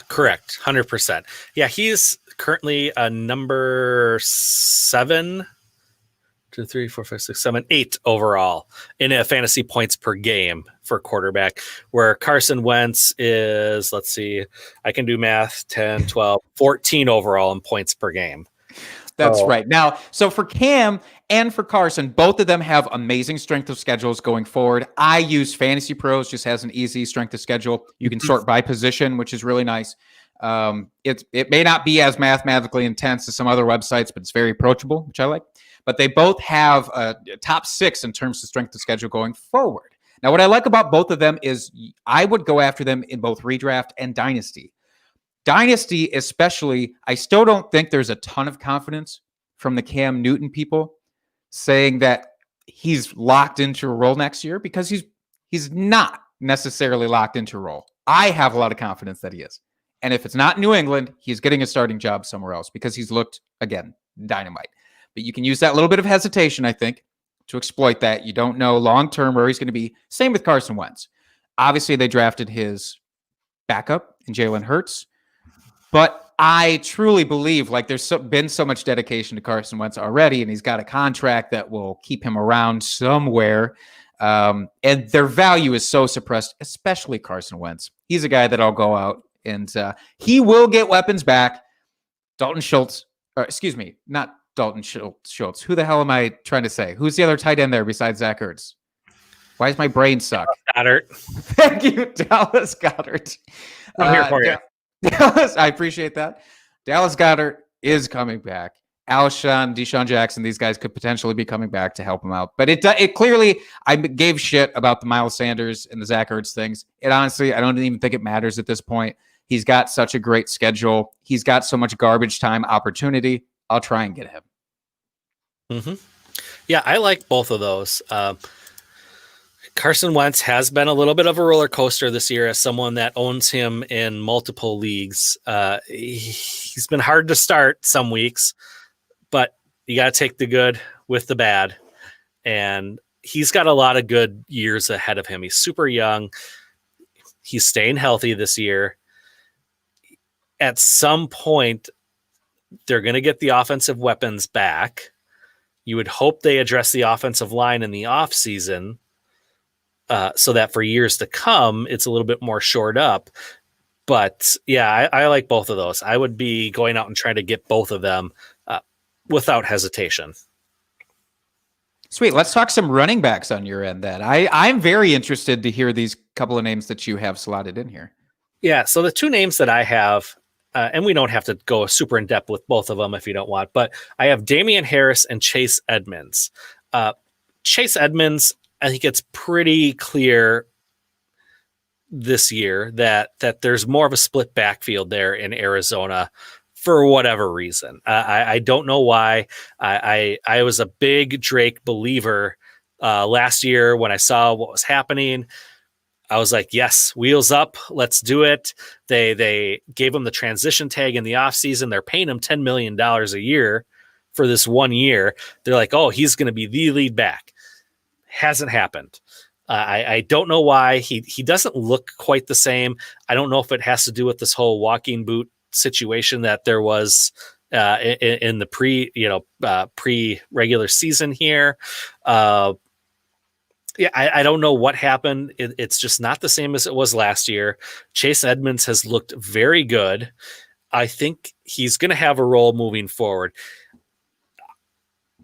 S1: Correct. 100%. Yeah, he's currently a number 7, 2, 3, 4, 5, 6, 7, 8 overall in a fantasy points per game for quarterback, where Carson Wentz is, let's see, I can do math, 10, 12, 14 overall in points per game.
S2: That's right. Now, so for Cam and for Carson, both of them have amazing strength of schedules going forward. I use Fantasy Pros, just has an easy strength of schedule. You can sort by position, which is really nice. It may not be as mathematically intense as some other websites, but it's very approachable, which I like. But they both have a top 6 in terms of strength of schedule going forward. Now, what I like about both of them is I would go after them in both redraft and dynasty. Dynasty, especially, I still don't think there's a ton of confidence from the Cam Newton people saying that he's locked into a role next year, because he's not necessarily locked into a role. I have a lot of confidence that he is. And if it's not New England, he's getting a starting job somewhere else, because he's looked, again, dynamite. But you can use that little bit of hesitation, I think, to exploit that. You don't know long-term where he's going to be. Same with Carson Wentz. Obviously, they drafted his backup in Jalen Hurts. But I truly believe, like, there's been so much dedication to Carson Wentz already, and he's got a contract that will keep him around somewhere. And their value is so suppressed, especially Carson Wentz. He's a guy that I'll go out and he will get weapons back. Dalton Schultz, or excuse me, not Dalton Schultz. Who the hell am I trying to say? Who's the other tight end there besides Zach Ertz? Why does my brain suck?
S1: Goddard.
S2: Thank you, Dallas Goedert.
S1: I'm here for you.
S2: Dallas, I appreciate that. Dallas Goedert is coming back. Alshon, Deshaun Jackson, these guys could potentially be coming back to help him out. But it clearly, I gave shit about the Miles Sanders and the Zach Ertz things. It honestly, I don't even think it matters at this point. He's got such a great schedule. He's got so much garbage time opportunity. I'll try and get him.
S1: Mm-hmm. Yeah, I like both of those. Carson Wentz has been a little bit of a roller coaster this year as someone that owns him in multiple leagues. He's been hard to start some weeks, but you got to take the good with the bad. And he's got a lot of good years ahead of him. He's super young. He's staying healthy this year. At some point, they're going to get the offensive weapons back. You would hope they address the offensive line in the offseason so that for years to come, it's a little bit more shored up. But yeah, I like both of those. I would be going out and trying to get both of them without hesitation.
S2: Sweet. Let's talk some running backs on your end then. I'm very interested to hear these couple of names that you have slotted in here.
S1: Yeah, so the two names that I have, and we don't have to go super in depth with both of them if you don't want, but I have Damian Harris and Chase Edmonds. Chase Edmonds, I think it's pretty clear this year that there's more of a split backfield there in Arizona for whatever reason. I don't know why. I was a big Drake believer last year when I saw what was happening. I was like, yes, wheels up. Let's do it. They gave him the transition tag in the offseason. They're paying him $10 million a year for this 1 year. They're like, oh, he's going to be the lead back. Hasn't happened. I don't know why. He doesn't look quite the same. I don't know if it has to do with this whole walking boot situation that there was in the pre-regular season here. Yeah, I don't know what happened. It's just not the same as it was last year. Chase Edmonds has looked very good. I think he's going to have a role moving forward.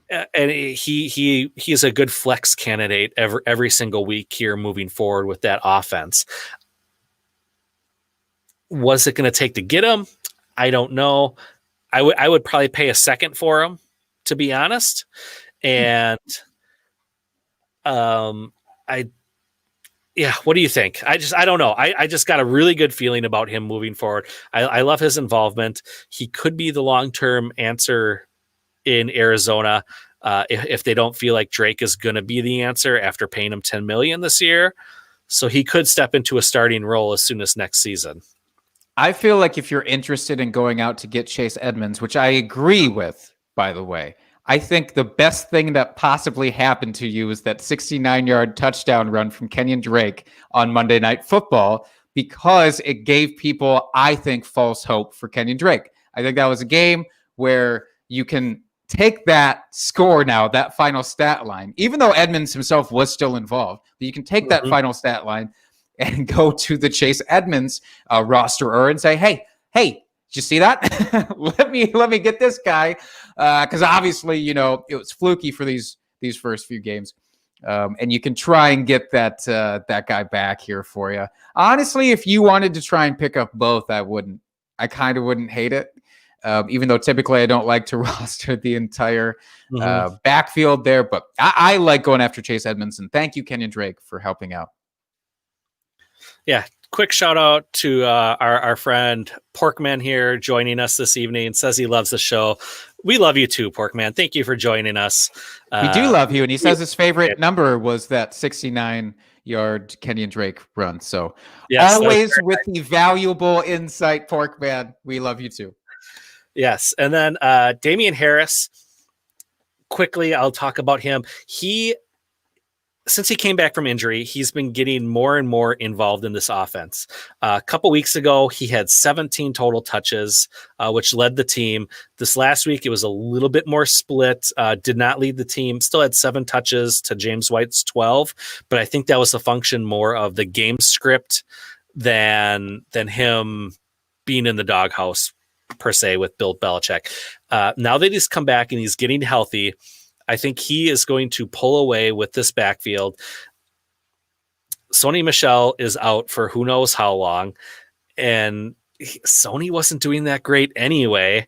S1: And he is a good flex candidate every single week here moving forward with that offense. Was it going to take to get him? I don't know. I would probably pay a second for him, to be honest. And what do you think? I don't know. I just got a really good feeling about him moving forward. I love his involvement. He could be the long-term answer in Arizona if they don't feel like Drake is going to be the answer after paying him $10 million this year. So he could step into a starting role as soon as next season.
S2: I feel like if you're interested in going out to get Chase Edmonds, which I agree with, by the way, I think the best thing that possibly happened to you is that 69-yard touchdown run from Kenyon Drake on Monday Night Football, because it gave people, I think, false hope for Kenyon Drake. I think that was a game where you can take that score now, that final stat line, even though Edmonds himself was still involved, but you can take that final stat line and go to the Chase Edmonds rosterer and say, hey, did you see that? let me get this guy. Because obviously, it was fluky for these first few games. And you can try and get that guy back here for you. Honestly, if you wanted to try and pick up both, I kind of wouldn't hate it. Even though typically I don't like to roster the entire backfield there. But I like going after Chase Edmonds. And thank you, Kenyon Drake, for helping out.
S1: Yeah, quick shout out to our friend Porkman here joining us this evening. Says he loves the show. We love you too, Porkman. Thank you for joining us.
S2: We do love you. And he says his favorite number was that 69-yard Kenyon Drake run. So yes, always with the valuable insight, Porkman. We love you too.
S1: Yes. And then Damian Harris, quickly, I'll talk about him. Since he came back from injury, he's been getting more and more involved in this offense. A couple weeks ago, he had 17 total touches, which led the team. This last week, it was a little bit more split, did not lead the team, still had 7 touches to James White's 12, but I think that was a function more of the game script than him being in the doghouse, per se, with Bill Belichick. Now that he's come back and he's getting healthy, I think he is going to pull away with this backfield. Sony Michel is out for who knows how long, and Sony wasn't doing that great anyway.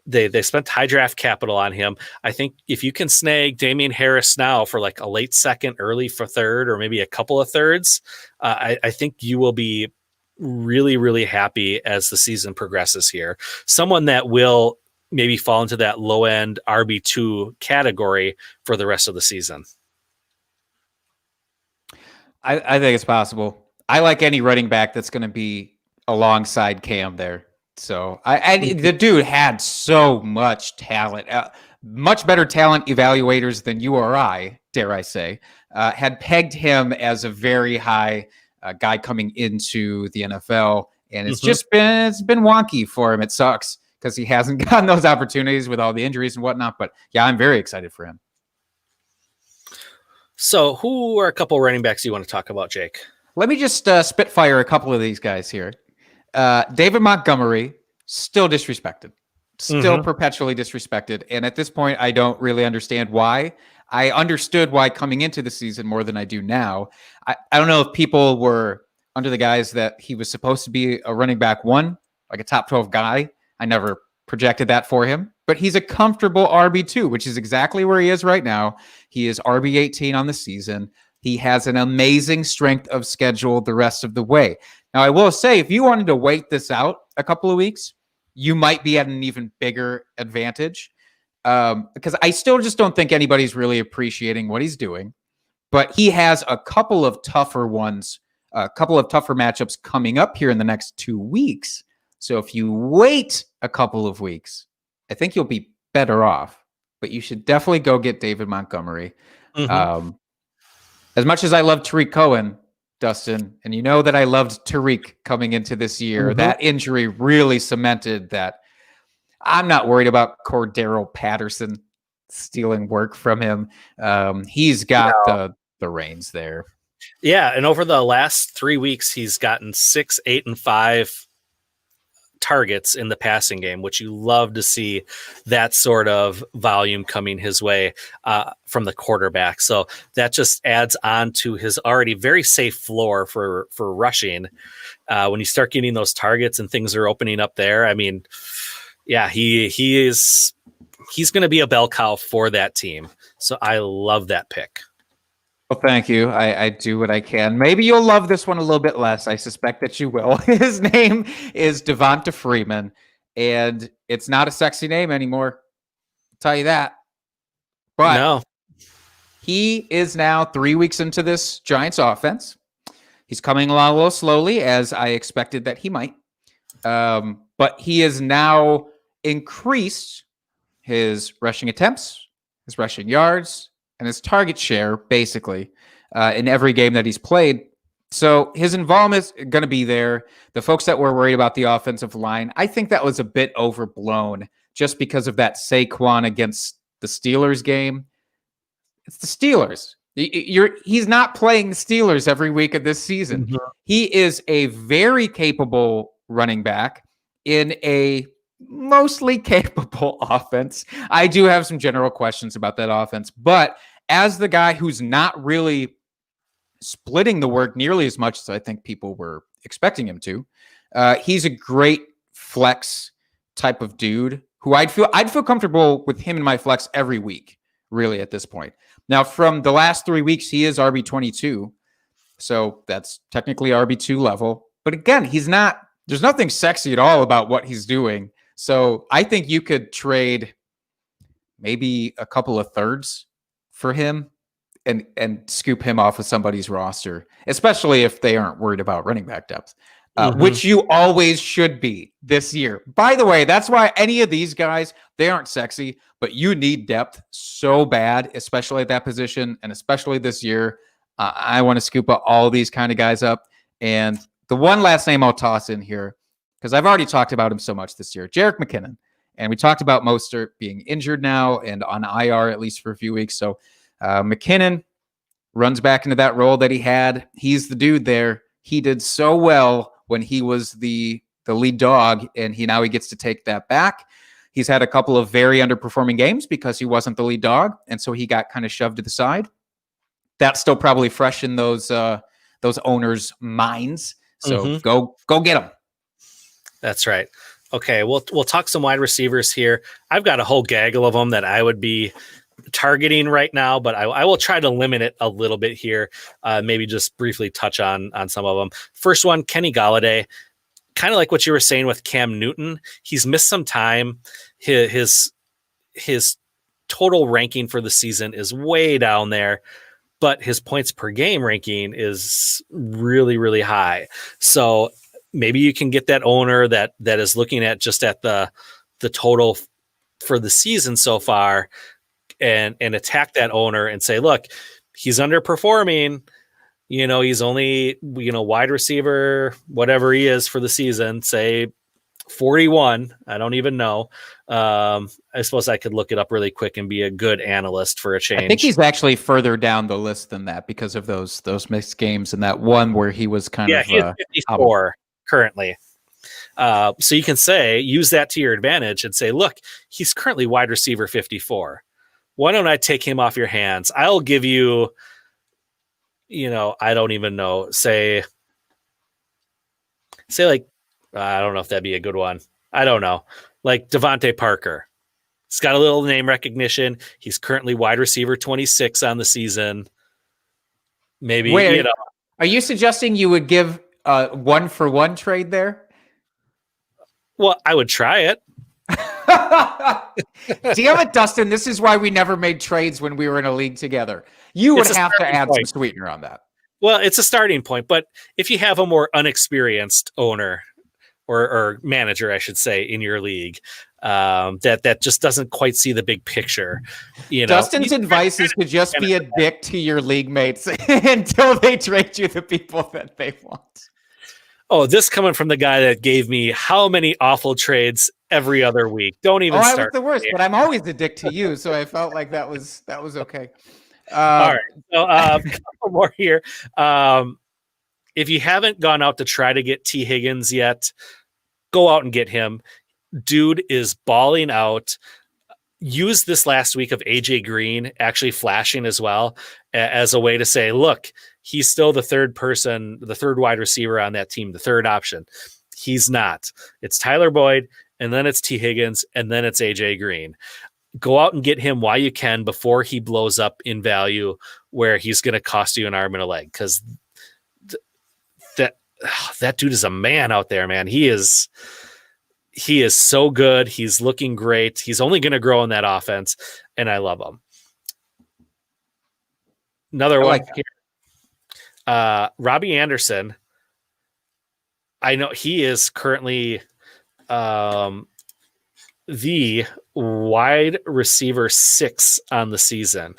S1: They spent high draft capital on him. I think if you can snag Damian Harris now for like a late second, early for third, or maybe a couple of thirds, I think you will be really, really happy as the season progresses here. Someone that will maybe fall into that low end RB2 category for the rest of the season.
S2: I think it's possible. I like any running back that's going to be alongside Cam there. So the dude had so much talent, much better talent evaluators than you or I, dare I say, had pegged him as a very high guy coming into the NFL. And it's just been wonky for him. It sucks, because he hasn't gotten those opportunities with all the injuries and whatnot. But yeah, I'm very excited for him.
S1: So who are a couple running backs you want to talk about, Jake?
S2: Let me just spitfire a couple of these guys here. David Montgomery, still disrespected. Still perpetually disrespected. And at this point, I don't really understand why. I understood why coming into the season more than I do now. I don't know if people were under the guise that he was supposed to be a running back 1, like a top 12 guy. I never projected that for him, but he's a comfortable RB2, which is exactly where he is right now. He is RB18 on the season. He has an amazing strength of schedule the rest of the way. Now, I will say, if you wanted to wait this out a couple of weeks, you might be at an even bigger advantage, because I still just don't think anybody's really appreciating what he's doing. But he has a couple of tougher ones, a couple of tougher matchups coming up here in the next 2 weeks. So if you wait a couple of weeks, I think you'll be better off. But you should definitely go get David Montgomery. As much as I love Tariq Cohen, Dustin, and you know that I loved Tariq coming into this year, that injury really cemented that I'm not worried about Cordero Patterson stealing work from him. He's got the reins there.
S1: Yeah, and over the last 3 weeks, he's gotten 6, 8, and 5 targets in the passing game, which you love to see that sort of volume coming his way from the quarterback. So that just adds on to his already very safe floor for rushing. When you start getting those targets and things are opening up there, I mean, yeah, he's going to be a bell cow for that team. So I love that pick.
S2: Well, thank you. I do what I can. Maybe you'll love this one a little bit less. I suspect that you will. His name is Devonta Freeman, and it's not a sexy name anymore. I'll tell you that. But no. He is now 3 weeks into this Giants offense. He's coming along a little slowly, as I expected that he might. But he has now increased his rushing attempts, his rushing yards, and his target share, basically, in every game that he's played. So his involvement is going to be there. The folks that were worried about the offensive line, I think that was a bit overblown just because of that Saquon against the Steelers game. It's the Steelers. He's not playing the Steelers every week of this season. He is a very capable running back in a mostly capable offense. I do have some general questions about that offense, but as the guy who's not really splitting the work nearly as much as I think people were expecting him to, he's a great flex type of dude who I'd feel comfortable with him in my flex every week, really, at this point. Now, from the last 3 weeks, he is RB22, so that's technically RB2 level. But again, he's not. There's nothing sexy at all about what he's doing. So I think you could trade maybe a couple of thirds for him and scoop him off of somebody's roster, especially if they aren't worried about running back depth, which you always should be this year. By the way, that's why any of these guys, they aren't sexy, but you need depth so bad, especially at that position, and especially this year. I want to scoop up all these kind of guys up. And the one last name I'll toss in here, because I've already talked about him so much this year, Jerick McKinnon. And we talked about Mostert being injured now and on IR at least for a few weeks. So McKinnon runs back into that role that he had. He's the dude there. He did so well when he was the lead dog, and now he gets to take that back. He's had a couple of very underperforming games because he wasn't the lead dog, and so he got kind of shoved to the side. That's still probably fresh in those owners' minds. So go get them.
S1: That's right. Okay, we'll talk some wide receivers here. I've got a whole gaggle of them that I would be targeting right now, but I will try to limit it a little bit here. Maybe just briefly touch on some of them. First one, Kenny Golladay. Kind of like what you were saying with Cam Newton. He's missed some time. His total ranking for the season is way down there, but his points per game ranking is really, really high. So maybe you can get that owner that is looking at just at the total for the season so far and attack that owner and say, look, he's underperforming. He's only, wide receiver, whatever he is for the season, say 41. I don't even know. I suppose I could look it up really quick and be a good analyst for a change.
S2: I think he's actually further down the list than that because of those mixed games and that one where he was kind of.
S1: Yeah, he's 54 currently. So you can use that to your advantage and say, look, he's currently wide receiver 54. Why don't I take him off your hands? I'll give you, I don't even know, say like, I don't know if that'd be a good one. I don't know. Like Devontae Parker. He's got a little name recognition. He's currently wide receiver 26 on the season. Maybe,
S2: Are you suggesting you would give a 1-for-1 trade there?
S1: Well, I would try it.
S2: Damn it, Dustin. This is why we never made trades when we were in a league together. You would have to add some sweetener on that.
S1: Well, it's a starting point, but if you have a more unexperienced owner or manager, I should say, in your league, that just doesn't quite see the big picture.
S2: Dustin's advice is to just be a dick to your league mates until they trade you the people that they want.
S1: Oh, this coming from the guy that gave me how many awful trades every other week. Don't even start.
S2: I was the worst, but I'm always a dick to you, so I felt like that was okay.
S1: All right. So a couple more here. If you haven't gone out to try to get T. Higgins yet, go out and get him. Dude is balling out. Use this last week of AJ Green actually flashing as well as a way to say, look, he's still the third wide receiver on that team, the third option. He's not. It's Tyler Boyd, and then it's T. Higgins, and then it's AJ Green. Go out and get him while you can before he blows up in value where he's going to cost you an arm and a leg, because that dude is a man out there, man. He is so good. He's looking great. He's only going to grow in that offense, and I love him. Another one here. Robbie Anderson. I know he is currently the wide receiver 6 on the season.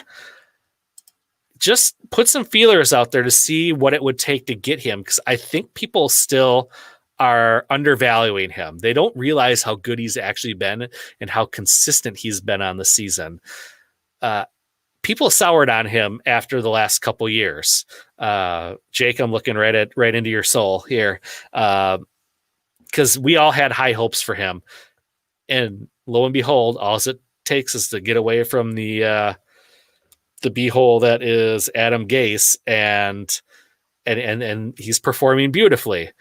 S1: Just put some feelers out there to see what it would take to get him, because I think people still are undervaluing him. They don't realize how good he's actually been and how consistent he's been on the season. People soured on him after the last couple years. Jake, I'm looking right into your soul here, because we all had high hopes for him, and lo and behold, all it takes is to get away from the beehole that is Adam Gase, and he's performing beautifully.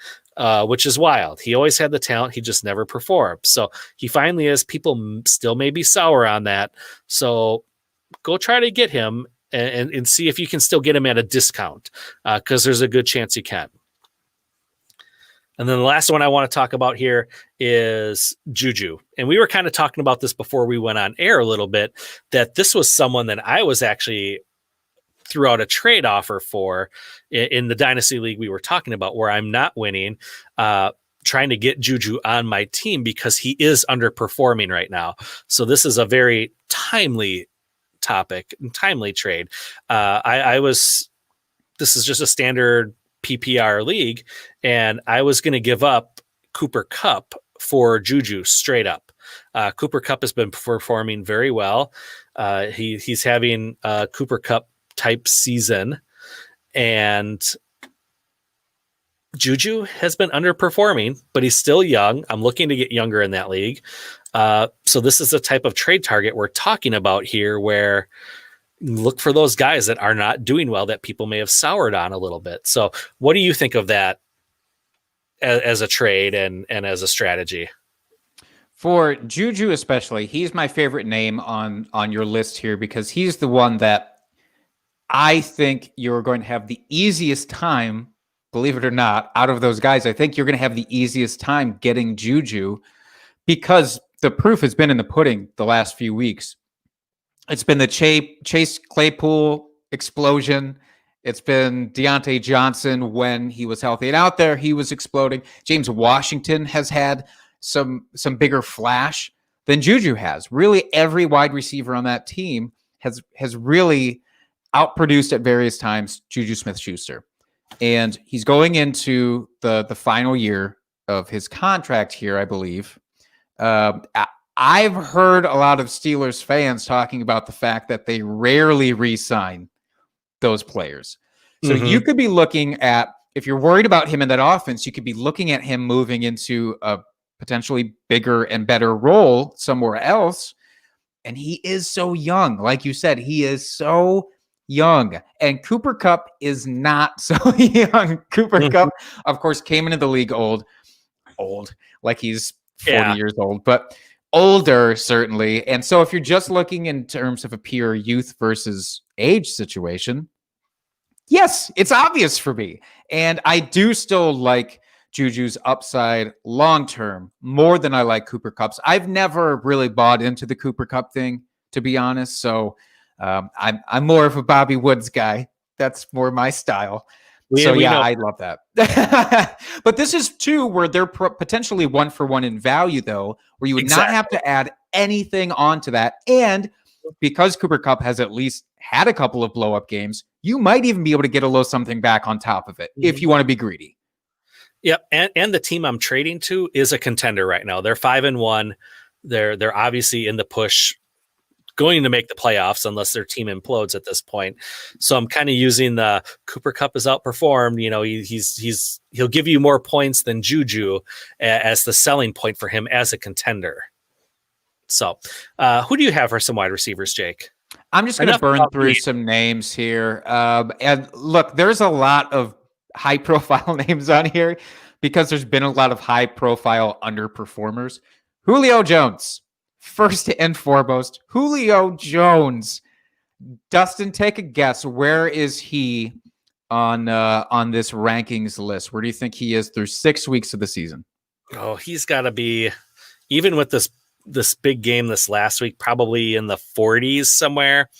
S1: Which is wild. He always had the talent. He just never performed. So he finally is. People still may be sour on that. So go try to get him and see if you can still get him at a discount, because there's a good chance you can. And then the last one I want to talk about here is Juju. And we were kind of talking about this before we went on air a little bit, that this was someone that I was actually threw out a trade offer for in the Dynasty League we were talking about, where I'm not winning, trying to get Juju on my team because he is underperforming right now. So this is a very timely topic and timely trade. This is just a standard PPR league, and I was going to give up Cooper Kupp for Juju straight up. Cooper Kupp has been performing very well. He's having a Cooper Kupp type season, and Juju has been underperforming, but he's still young. I'm looking to get younger in that league. So this is the type of trade target we're talking about here, where look for those guys that are not doing well that people may have soured on a little bit. So what do you think of that as a trade and as a strategy?
S2: For Juju especially, he's my favorite name on your list here, because he's the one that I think you're going to have the easiest time, believe it or not, out of those guys. I think you're going to have the easiest time getting Juju, because the proof has been in the pudding the last few weeks. It's been the Chase Claypool explosion. It's been Deontay Johnson when he was healthy and out there, he was exploding. James Washington has had some bigger flash than Juju has. Really, every wide receiver on that team has really outproduced at various times Juju Smith-Schuster. And he's going into the final year of his contract here, I believe. I've heard a lot of Steelers fans talking about the fact that they rarely re-sign those players. So you could be looking at, if you're worried about him in that offense, you could be looking at him moving into a potentially bigger and better role somewhere else. And he is so young. Like you said, he is so young. And Cooper Kupp is not so young. Cooper Kupp, of course, came into the league old, like he's 40 years old, but older certainly. And so if you're just looking in terms of a pure youth versus age situation, yes, it's obvious for me. And I do still like Juju's upside long-term more than I like Cooper Kupp's. I've never really bought into the Cooper Kupp thing, to be honest. So I'm more of a Bobby Woods guy. That's more my style. I love that. But this is two where they're potentially 1-for-1 in value, though, where you would not have to add anything onto that. And because Cooper Kupp has at least had a couple of blow-up games, you might even be able to get a little something back on top of it if you want to be greedy.
S1: Yep, and the team I'm trading to is a contender right now. They're 5-1. They're obviously in the push, going to make the playoffs unless their team implodes at this point. So I'm kind of using the Cooper Kupp is outperformed. You know, he'll give you more points than Juju as the selling point for him as a contender. So who do you have for some wide receivers, Jake?
S2: I'm just going to burn through some names here. And look, there's a lot of high-profile names on here because there's been a lot of high-profile underperformers. Julio Jones. First and foremost, Julio Jones. Dustin, take a guess. Where is he on this rankings list? Where do you think he is through 6 weeks of the season?
S1: Oh, he's got to be, even with this big game this last week, probably in the 40s somewhere.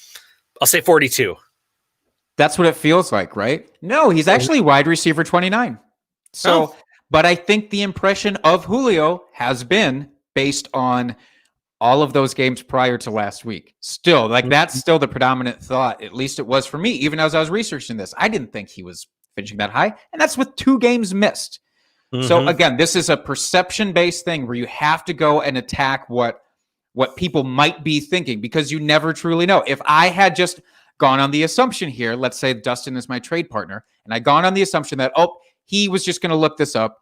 S1: I'll say 42.
S2: That's what it feels like, right? No, he's actually wide receiver 29. So, but I think the impression of Julio has been based on all of those games prior to last week. Still, like that's still the predominant thought. At least it was for me, even as I was researching this. I didn't think he was finishing that high, and that's with 2 games missed. So again, this is a perception-based thing where you have to go and attack what people might be thinking, because you never truly know. If I had just gone on the assumption here, let's say Dustin is my trade partner, and I gone on the assumption that, he was just going to look this up.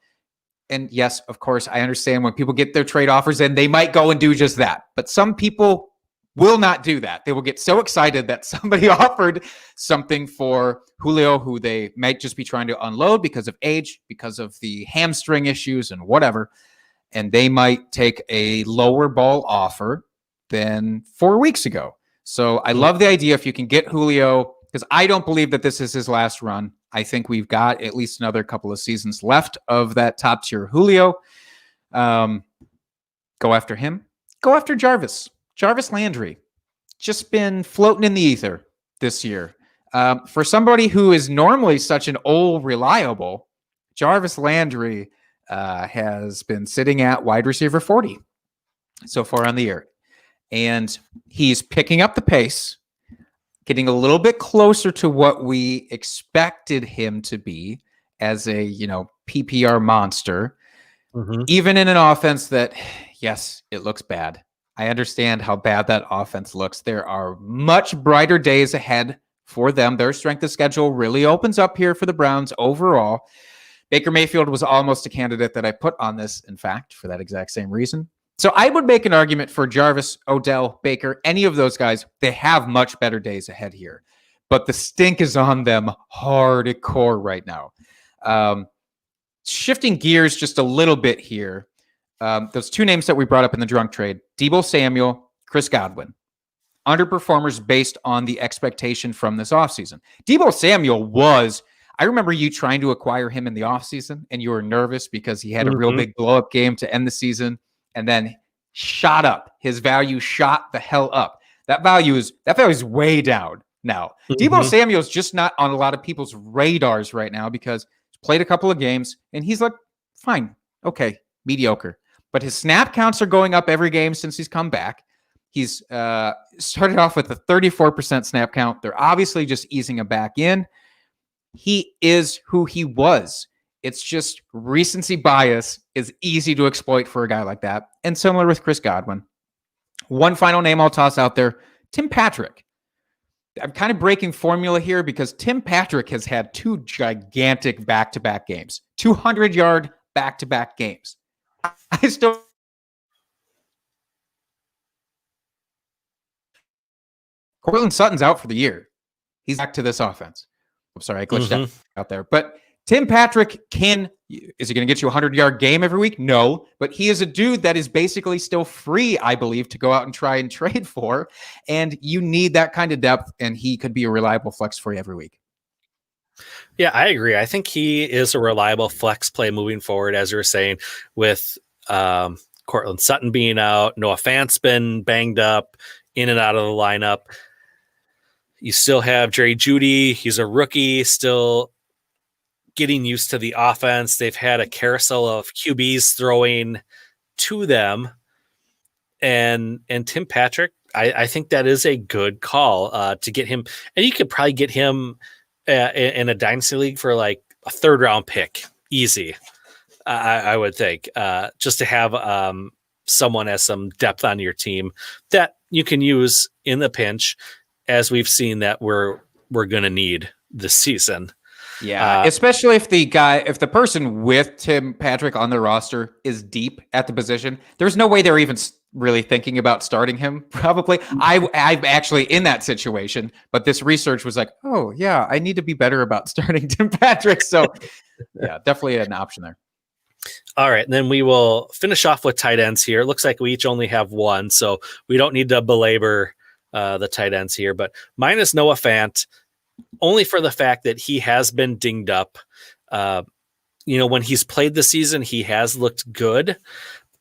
S2: And yes, of course, I understand when people get their trade offers and they might go and do just that. But some people will not do that. They will get so excited that somebody offered something for Julio, who they might just be trying to unload because of age, because of the hamstring issues and whatever. And they might take a lower ball offer than 4 weeks ago. So I love the idea if you can get Julio, because I don't believe that this is his last run. I think we've got at least another couple of seasons left of that top tier Julio. Go after him. Go after Jarvis. Jarvis Landry. Just been floating in the ether this year. For somebody who is normally such an old reliable, Jarvis Landry has been sitting at wide receiver 40 so far on the year. And he's picking up the pace, getting a little bit closer to what we expected him to be as a, PPR monster, even in an offense that, yes, it looks bad. I understand how bad that offense looks. There are much brighter days ahead for them. Their strength of schedule really opens up here for the Browns overall. Baker Mayfield was almost a candidate that I put on this, in fact, for that exact same reason. So I would make an argument for Jarvis, Odell, Baker, any of those guys. They have much better days ahead here. But the stink is on them hardcore right now. Shifting gears just a little bit here. Those two names that we brought up in the drunk trade, Deebo Samuel, Chris Godwin. Underperformers based on the expectation from this offseason. Deebo Samuel was, I remember you trying to acquire him in the offseason, and you were nervous because he had a real big blow-up game to end the season, and then shot up. His value shot the hell up. That value is way down now. Deebo Samuel's just not on a lot of people's radars right now because he's played a couple of games, and he's like, fine, okay, mediocre. But his snap counts are going up every game since he's come back. He's started off with a 34% snap count. They're obviously just easing him back in. He is who he was. It's just recency bias is easy to exploit for a guy like that. And similar with Chris Godwin. One final name I'll toss out there, Tim Patrick. I'm kind of breaking formula here because Tim Patrick has had two gigantic back-to-back games, 200-yard back-to-back games. I still Cortland Sutton's out for the year. He's back to this offense. I'm sorry, I glitched out there. But Tim Patrick is he going to get you a 100-yard game every week? No, but he is a dude that is basically still free, I believe, to go out and try and trade for. And you need that kind of depth, and he could be a reliable flex for you every week.
S1: Yeah, I agree. I think he is a reliable flex play moving forward, as you were saying, with Cortland Sutton being out, Noah Fant's been banged up, in and out of the lineup. You still have Jerry Jeudy. He's a rookie, still getting used to the offense. They've had a carousel of QBs throwing to them. And Tim Patrick, I think that is a good call to get him. And you could probably get him in a dynasty league for like a third round pick. Easy. I would think just to have someone as some depth on your team that you can use in the pinch, as we've seen that we're going to need this season.
S2: Yeah, especially if the person with Tim Patrick on their roster is deep at the position, there's no way they're even really thinking about starting him. Probably, I'm actually in that situation, but this research was like, oh yeah, I need to be better about starting Tim Patrick. So yeah, definitely an option there.
S1: All right, and then we will finish off with tight ends here. It looks like we each only have one, so we don't need to belabor the tight ends here. But mine is Noah Fant, only for the fact that he has been dinged up. When he's played the season, he has looked good,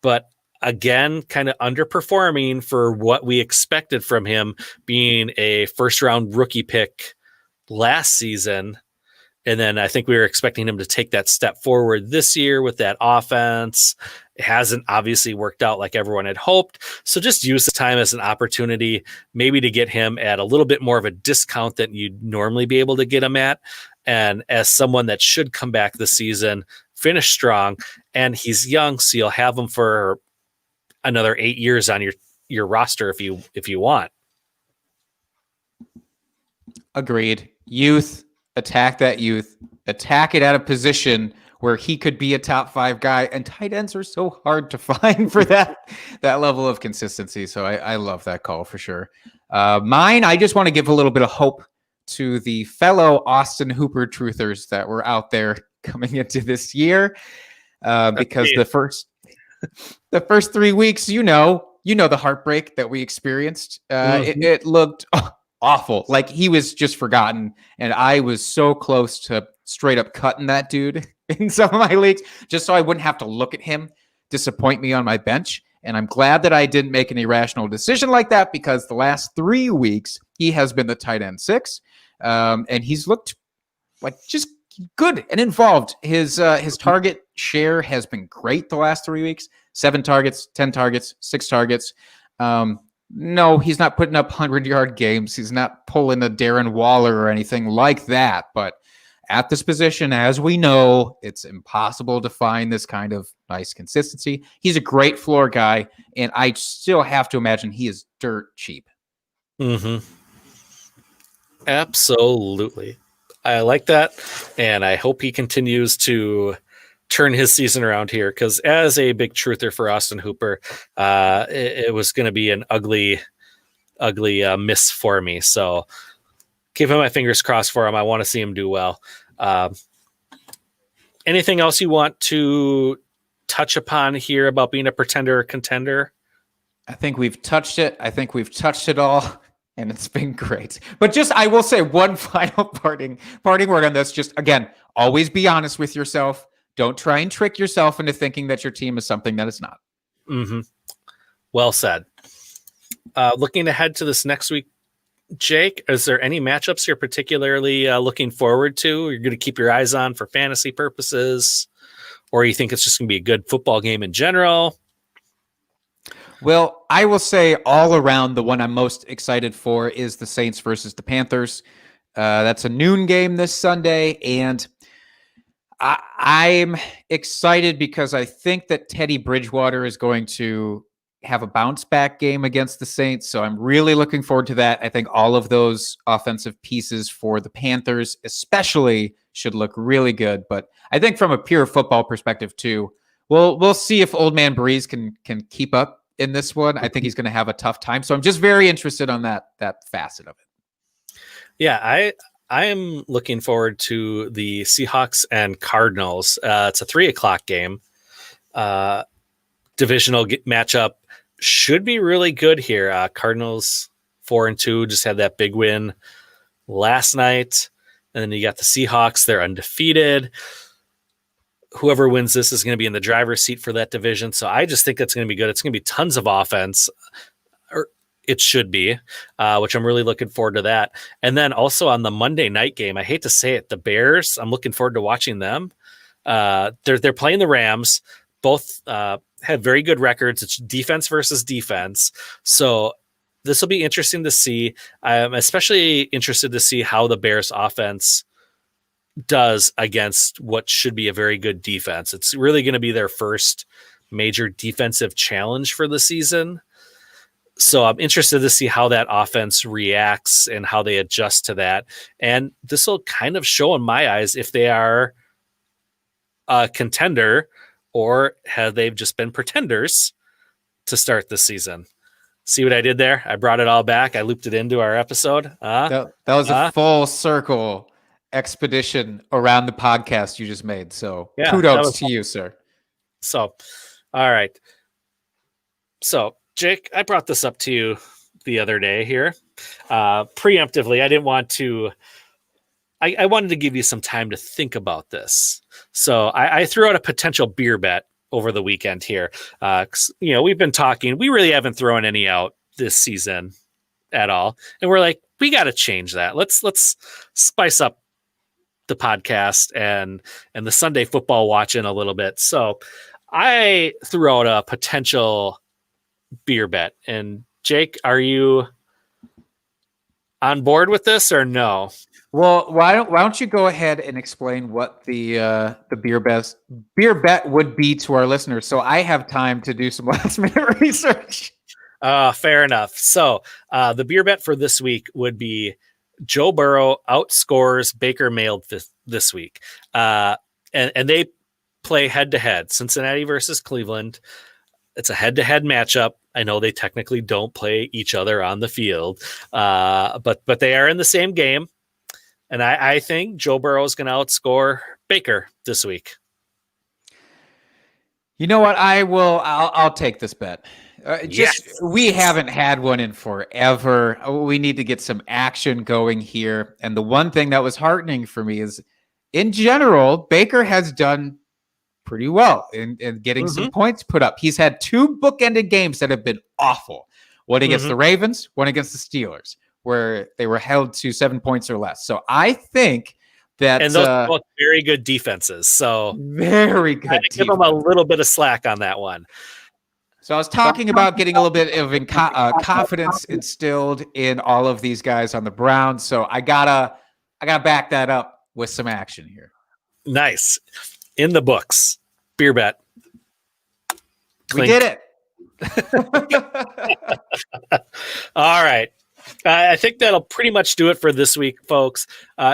S1: but again, kind of underperforming for what we expected from him, being a first-round rookie pick last season. And then I think we were expecting him to take that step forward this year with that offense. It hasn't obviously worked out like everyone had hoped. So just use the time as an opportunity, maybe to get him at a little bit more of a discount than you'd normally be able to get him at. And as someone that should come back this season, finish strong, and he's young, so you'll have him for another 8 years on your roster if you want.
S2: Agreed. Youth. Attack that youth, attack it at a position where he could be a top 5 guy, and tight ends are so hard to find for that level of consistency. So I love that call for sure. Mine, I just want to give a little bit of hope to the fellow Austin Hooper truthers that were out there coming into this year, because the first 3 weeks, you know the heartbreak that we experienced. It looked awful. Like he was just forgotten. And I was so close to straight up cutting that dude in some of my leagues just so I wouldn't have to look at him disappoint me on my bench. And I'm glad that I didn't make an irrational decision like that, because the last 3 weeks he has been the tight end 6, and he's looked like just good and involved. His target share has been great the last 3 weeks. 7 targets, 10 targets, 6 targets. No, he's not putting up 100-yard games. He's not pulling a Darren Waller or anything like that. But at this position, as we know, it's impossible to find this kind of nice consistency. He's a great floor guy, and I still have to imagine he is dirt cheap.
S1: Mm-hmm. Absolutely. I like that, and I hope he continues to turn his season around here, because as a big truther for Austin Hooper, it was going to be an ugly miss for me. So keeping my fingers crossed for him. I want to see him do well. Anything else you want to touch upon here about being a pretender or contender?
S2: I think we've touched it. I think we've touched it all, and it's been great. But just, I will say one final parting word on this. Just, again, always be honest with yourself. Don't try and trick yourself into thinking that your team is something that it's not.
S1: Mm-hmm. Well said. Looking ahead to this next week, Jake, is there any matchups you're particularly looking forward to? You're going to keep your eyes on for fantasy purposes, or you think it's just going to be a good football game in general?
S2: Well, I will say all around, the one I'm most excited for is the Saints versus the Panthers. That's a noon game this Sunday, and I'm excited because I think that Teddy Bridgewater is going to have a bounce back game against the Saints. So I'm really looking forward to that. I think all of those offensive pieces for the Panthers especially should look really good. But I think from a pure football perspective too, we'll see if Old Man Breeze can keep up in this one. I think he's going to have a tough time. So I'm just very interested on that facet of it.
S1: Yeah, I am looking forward to the Seahawks and Cardinals. It's a 3:00 game. Divisional matchup should be really good here. Cardinals 4-2, just had that big win last night. And then you got the Seahawks, they're undefeated. Whoever wins this is going to be in the driver's seat for that division. So I just think that's going to be good. It's going to be tons of offense. It should be, which I'm really looking forward to that. And then also on the Monday night game, I hate to say it, the Bears, I'm looking forward to watching them. They're playing the Rams. Both have very good records. It's defense versus defense. So this will be interesting to see. I'm especially interested to see how the Bears offense does against what should be a very good defense. It's really going to be their first major defensive challenge for the season. So I'm interested to see how that offense reacts and how they adjust to that. And this will kind of show in my eyes if they are a contender or have they just been pretenders to start this season. See what I did there? I brought it all back. I looped it into our episode.
S2: That was a full circle expedition around the podcast you just made. So yeah, kudos to you, sir.
S1: So, all right. So, Jake, I brought this up to you the other day here. Preemptively, I didn't want to... I wanted to give you some time to think about this. So I threw out a potential beer bet over the weekend here. We've been talking. We really haven't thrown any out this season at all. And we're like, we got to change that. Let's spice up the podcast and the Sunday football watching a little bit. So I threw out a potential beer bet. And Jake, are you on board with this or no?
S2: Well, why don't you go ahead and explain what the beer bet would be to our listeners, so I have time to do some last minute research.
S1: Fair enough. So the beer bet for this week would be Joe Burrow outscores Baker Mayfield this week, and they play head to head. Cincinnati versus Cleveland. It's a head to head matchup. I know they technically don't play each other on the field, but they are in the same game. And I think Joe Burrow is going to outscore Baker this week.
S2: You know what? I'll take this bet. We haven't had one in forever. We need to get some action going here. And the one thing that was heartening for me is in general, Baker has done pretty well in getting some points put up. He's had 2 bookended games that have been awful. One against the Ravens, one against the Steelers, where they were held to 7 points or less. So I think that...
S1: And those are both very good defenses. So
S2: very good.
S1: Give them a little bit of slack on that one.
S2: So I was talking about getting a little bit of confidence instilled in all of these guys on the Browns. So I gotta back that up with some action here.
S1: Nice. In the books. Beer bet.
S2: Clink. We did it.
S1: All right. I think that'll pretty much do it for this week, folks.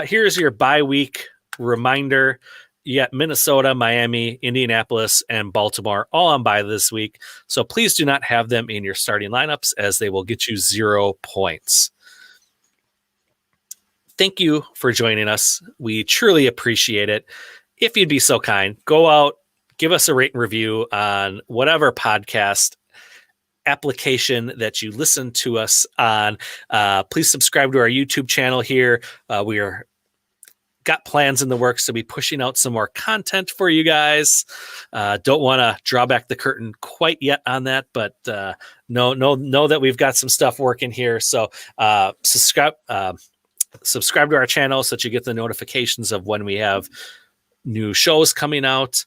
S1: Here's your bye week reminder. You got Minnesota, Miami, Indianapolis, and Baltimore all on bye this week. So please do not have them in your starting lineups, as they will get you 0 points. Thank you for joining us. We truly appreciate it. If you'd be so kind, go out, give us a rate and review on whatever podcast application that you listen to us on. Please subscribe to our YouTube channel here. We are got plans in the works to be pushing out some more content for you guys. Don't want to draw back the curtain quite yet on that, but know that we've got some stuff working here. So subscribe to our channel so that you get the notifications of when we have new shows coming out.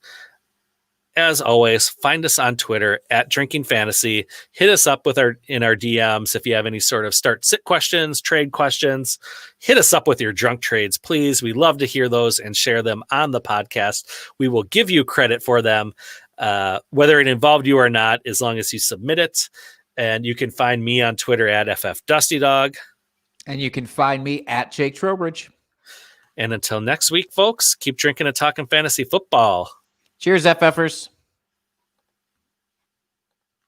S1: As always, find us on Twitter at Drinking Fantasy. Hit us up in our DMs if you have any sort of start-sit questions, trade questions. Hit us up with your drunk trades, please. We love to hear those and share them on the podcast. We will give you credit for them, whether it involved you or not, as long as you submit it. And you can find me on Twitter at FFDustyDog.
S2: And you can find me at Jake Trowbridge.
S1: And until next week, folks, keep drinking and talking fantasy football.
S2: Cheers, FFers.